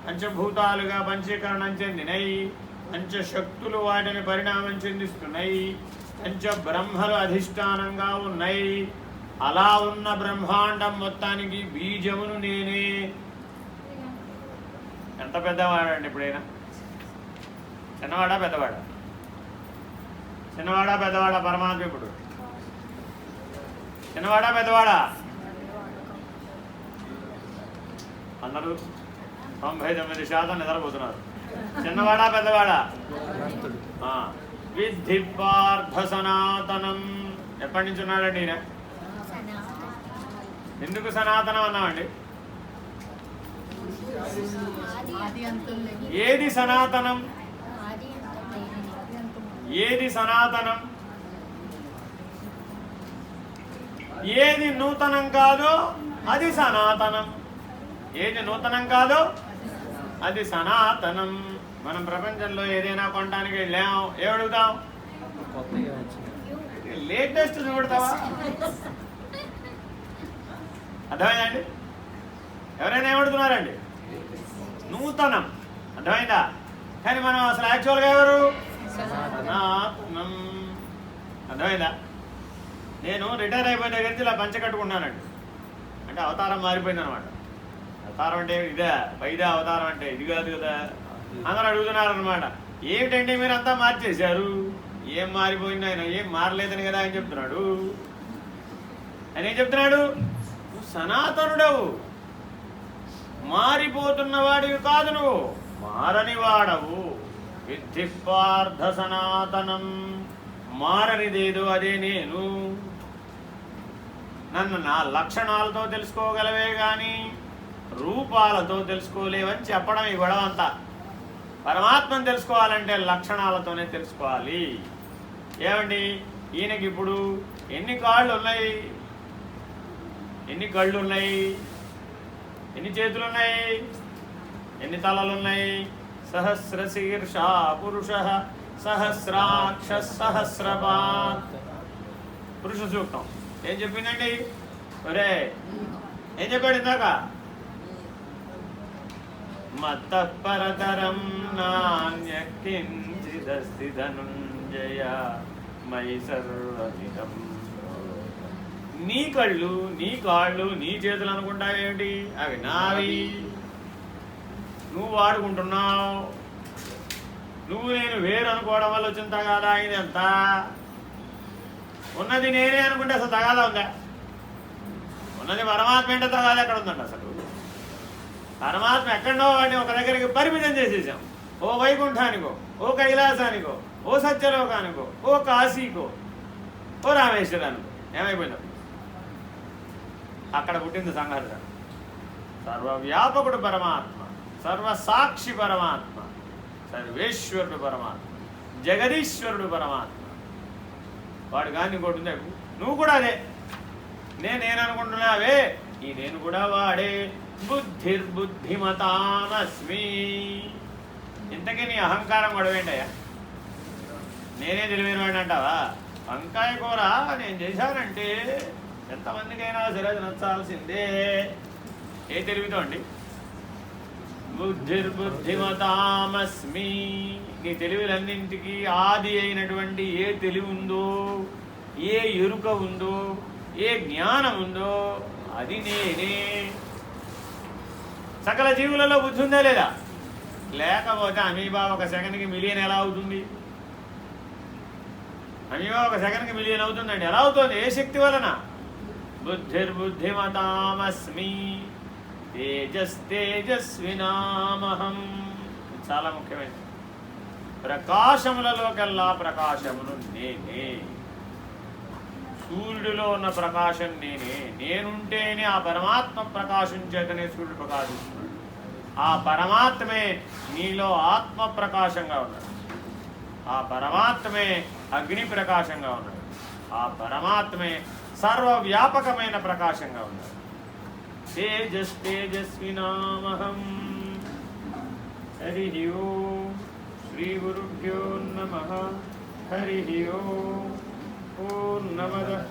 పంచభూతాలుగా పంచీకరణం చెందినై, పంచశక్తులు వాటిని పరిణామం చెందిస్తున్నాయి, పంచ బ్రహ్మలు అధిష్టానంగా ఉన్నాయి. అలా ఉన్న బ్రహ్మాండం మొత్తానికి బీజమును నేనే. ఎంత పెద్దవాడండి ఇప్పుడైనా? చిన్నవాడా పెద్దవాడా? చిన్నవాడా పెద్దవాడా? పరమాత్మ ఇప్పుడు చిన్నవాడా పెద్దవాడా? అందరూ 99% నిద్రపోతున్నారు. చిన్నవాడా పెద్దవాడా? విద్ధి పార్థ సనాతనం. ఎప్పటి నుంచి ఉన్నాడండి ఈయన? ఎందుకు సనాతనం అన్నామండి? ఏది సనాతనం? ఏది సనాతనం? ఏది నూతనం కాదో అది సనాతనం. ఏది నూతనం కాదో అది సనాతనం. మనం ప్రపంచంలో ఏదైనా కొనడానికి వెళ్ళాం, ఏమడుగుతాం? లేటెస్ట్ చూడతావా? అర్థమైందండి? ఎవరైనా ఏమడుగుతున్నారండి? నూతనం. అర్థమైందా? కానీ మనం అసలు యాక్చువల్గా ఎవరు? సనాతనం. అర్థమైందా? నేను రిటైర్ అయిపోయిన దగ్గర నుంచి ఇలా పంచ కట్టుకున్నానండి. అంటే అవతారం మారిపోయింది అనమాట. అవతారం అంటే ఇదే, పైదా అవతారం అంటే ఇది కాదు కదా. అందరూ అడుగుతున్నారు అనమాట, ఏమిటంటే మీరు అంతా మార్చేశారు? ఏం మారిపోయింది ఆయన? ఏం మారలేదని కదా ఆయన చెప్తున్నాడు. ఆయన ఏం చెప్తున్నాడు? నువ్వు సనాతనుడవు, మారిపోతున్న వాడివి కాదు, నువ్వు మారని వాడవు. విద్ధి పార్థ సనాతనం. మారనిదేదో అదే నేను. నన్ను నా లక్షణాలతో తెలుసుకోగలవే గాని రూపాలతో తెలుసుకోలేవని చెప్పడం ఈ గొడవ అంతా. పరమాత్మను తెలుసుకోవాలంటే లక్షణాలతోనే తెలుసుకోవాలి. ఏమండి, ఈయనకి ఇప్పుడు ఎన్ని కాళ్ళు ఉన్నాయి? ఎన్ని కళ్ళు ఉన్నాయి? ఎన్ని చేతులు ఉన్నాయి? ఎన్ని తలలు ఉన్నాయి? సహస్ర శీర్ష పురుష సహస్రాక్ష సహస్రపాత్. పురుష సూక్తం ఏం చెప్పిందండి? ఒరే ఏం చెప్పాడు ఇందాక? మత్తః పరతరం నాన్య కించిదస్తి ధనుంజయ మయి సర్వమిదం. నీ కళ్ళు, నీ కాళ్ళు, నీ చేతులు అనుకుంటావేమిటి? అవి నావి, నువ్వు వాడుకుంటున్నావు. నువ్వు నేను వేరు అనుకోవడం వల్ల వచ్చిన తగాదా ఇదంతా. ఉన్నది నేనే అనుకుంటే అసలు తగాదా ఉందా? ఉన్నది పరమాత్మ ఏంటో తగాదా ఎక్కడ ఉందండి అసలు? పరమాత్మ ఎక్కడో వాడిని ఒక దగ్గరికి పరిమితం చేసేసాం. ఓ వైకుంఠానికో, ఓ కైలాసానికో, ఓ సత్యలోకానికో, ఓ కాశీకో, ఓ రామేశ్వరానికో. ఏమైపోయినావు? అక్కడ పుట్టింది సంఘర్షణ. సర్వవ్యాపకుడు పరమాత్మ, సర్వసాక్షి పరమాత్మ, సర్వేశ్వరుడు పరమాత్మ, జగదీశ్వరుడు పరమాత్మ. వాడు కానీ ఇంకోటి ఉంది. నువ్వు కూడా అదే. నేను అనుకుంటున్నావే, ఈ నేను కూడా వాడే. బుద్ధిర్బుద్ధిమతామస్మి. ఇంతకీ నీ అహంకారం గొడవేంటయ్యా? నేనే తెలివైన వాడిని అంటావా? వంకాయ కూర నేను చేశానంటే ఎంతమందికైనా సరే అది నచ్చాల్సిందే. ఏ తెలివితో అండి? బుద్ధిర్బుద్ధిమతామస్మి. నీ తెలివిలన్నింటికి ఆది అయినటువంటి ఏ తెలివి ఉందో, ఏ ఎరుక ఉందో, ఏ జ్ఞానం ఉందో అది నేనే. సకల జీవులలో బుద్ధి ఉందా లేదా? లేకపోతే అమీబా ఒక సెకండ్కి మిలియన్ ఎలా అవుతుంది? అమీబా ఒక సెకండ్కి మిలియన్ అవుతుందండి. ఎలా అవుతుంది? ఏ శక్తి వలన? బుద్ధిర్బుద్ధిమతామస్మి తేజస్తేజస్వినామహం. చాలా ముఖ్యమైనది. ప్రకాశములలోకెల్లా ప్రకాశమును నేనే. సూర్యుడిలో ఉన్న ప్రకాశం నేనే, నేనుంటేనే ఆ పరమాత్మ ప్రకాశం చేతనే సూర్యుడు ప్రకాశిస్తున్నాడు. ఆ పరమాత్మే నీలో ఆత్మ ప్రకాశంగా ఉన్నాడు. ఆ పరమాత్మే అగ్ని ప్రకాశంగా ఉన్నాడు. ఆ పరమాత్మే సర్వవ్యాపకమైన ప్రకాశంగా ఉన్నాడు. తేజస్వినామహం. హరి ఓం. శ్రీ గురుభ్యో నమః. హరి ఓం. పూర్ణమదః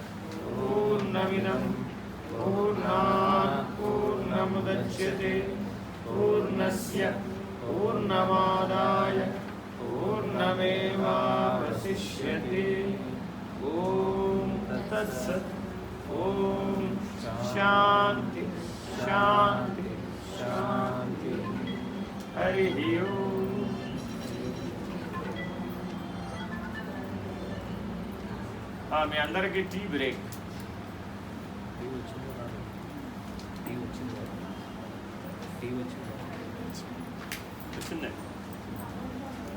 పూర్ణమిదం పూర్ణాత్ పూర్ణముదచ్యతే పూర్ణస్య పూర్ణమాదాయ పూర్ణమేవావశిష్యతే. ఓం తత్సత్. ఓం శాంతి శాంతి శాంతి. హరి ఓం. మీ అందరికీ టీ బ్రేక్. వచ్చిందండి.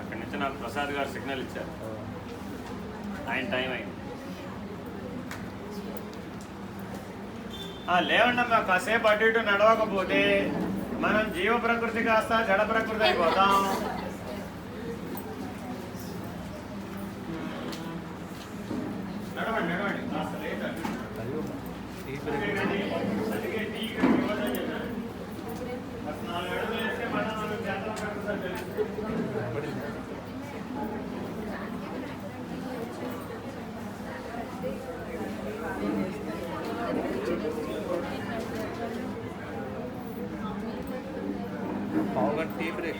అక్కడి నుంచి నాకు ప్రసాద్ గారు సిగ్నల్ ఇచ్చారు, ఆయన టైం అయింది. లేవండమ్మా, కాసేపు అటు ఇటు నడవకపోతే మనం జీవ ప్రకృతి కాస్త జడ ప్రకృతి అయిపోతాం. నడవండి నడవండి, కాస్త లేట్ అటు అందుకే టీ ఇవ్వదని చెప్పాను. 4 అడుగులు వేస్తే మనం జడ ప్రకృతి తెలుస్తుంది. पाव टी ब्रेक